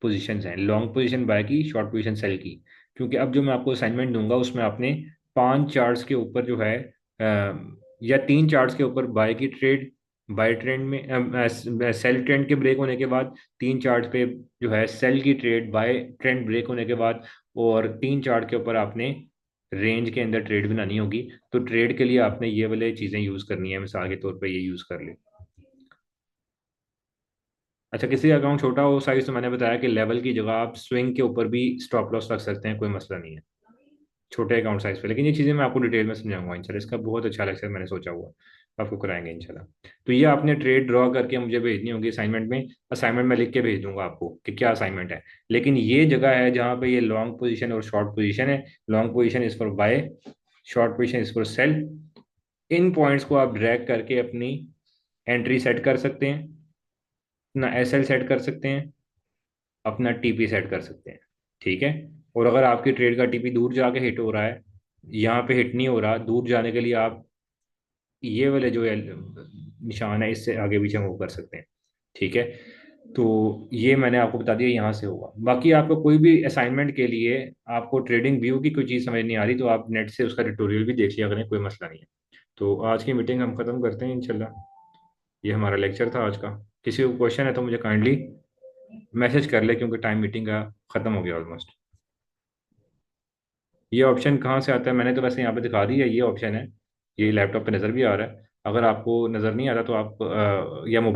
पोजीशंस हैं, लॉन्ग पोजीशन बाय की, शॉर्ट पोजीशन सेल की। क्योंकि अब जो मैं आपको असाइनमेंट दूंगा उसमें आपने 5 चार्ट्स के ऊपर जो है, या 3 चार्ट्स के ऊपर बाय की ट्रेड, बाय ट्रेंड में सेल ट्रेंड के ब्रेक होने के बाद, 3 चार्ट पे जो है सेल की ट्रेड बाय ट्रेंड ब्रेक होने के बाद, और 3 चार्ट के ऊपर आपने रेंज के अंदर ट्रेड बनानी होगी। तो ट्रेड के लिए आपने ये वाले चीज़ें यूज़ करनी है, मिसाल के तौर पे ये यूज़ कर ले। अच्छा, किसी का अकाउंट छोटा हो साइज, तो मैंने बताया कि लेवल की जगह आप स्विंग के ऊपर भी स्टॉप लॉस रख सकते हैं, कोई मसला नहीं है छोटे अकाउंट साइज पे। लेकिन ये चीज़ें मैं आपको डिटेल में समझाऊंगा इंशाल्लाह, इसका बहुत अच्छा लेक्चर मैंने सोचा हुआ है, आपको कराएंगे इंशाल्लाह। तो ये आपने ट्रेड ड्रॉ करके मुझे भेजनी होगी असाइनमेंट में, असाइनमेंट में लिख के भेज दूंगा आपको कि क्या असाइनमेंट है। लेकिन ये जगह है जहाँ पे ये लॉन्ग पोजीशन और शॉर्ट पोजीशन है, long position is for buy, short position is for sell. इन पॉइंट्स को आप ड्रैग करके अपनी एंट्री सेट कर सकते हैं, अपना एसएल सेट कर सकते हैं, अपना टीपी सेट कर सकते हैं। ठीक है, और अगर आपकी ट्रेड का टीपी दूर जाके हिट हो रहा है, यहाँ पे हिट नहीं हो रहा, दूर जाने के लिए आप ये वाले जो है निशान है, इससे आगे पीछे मूव कर सकते हैं। ठीक है, तो ये मैंने आपको बता दिया, यहाँ से होगा। बाकी आपको कोई भी असाइनमेंट के लिए आपको ट्रेडिंग व्यू की कोई चीज़ समझ नहीं आ रही, तो आप नेट से उसका ट्यूटोरियल भी देख लिया करें, कोई मसला नहीं है। तो आज की मीटिंग हम ख़त्म करते हैं इंशाल्लाह। ये हमारा लेक्चर था आज का। किसी को क्वेश्चन है तो मुझे काइंडली मैसेज कर ले, क्योंकि टाइम मीटिंग का ख़त्म हो गया ऑलमोस्ट। ये ऑप्शन कहाँ से आता है, मैंने तो वैसे यहाँ पे दिखा दी है, ये ऑप्शन है, ये लैपटॉप पे नज़र भी आ रहा है। अगर आपको नज़र नहीं आ रहा तो आप या मोबाइल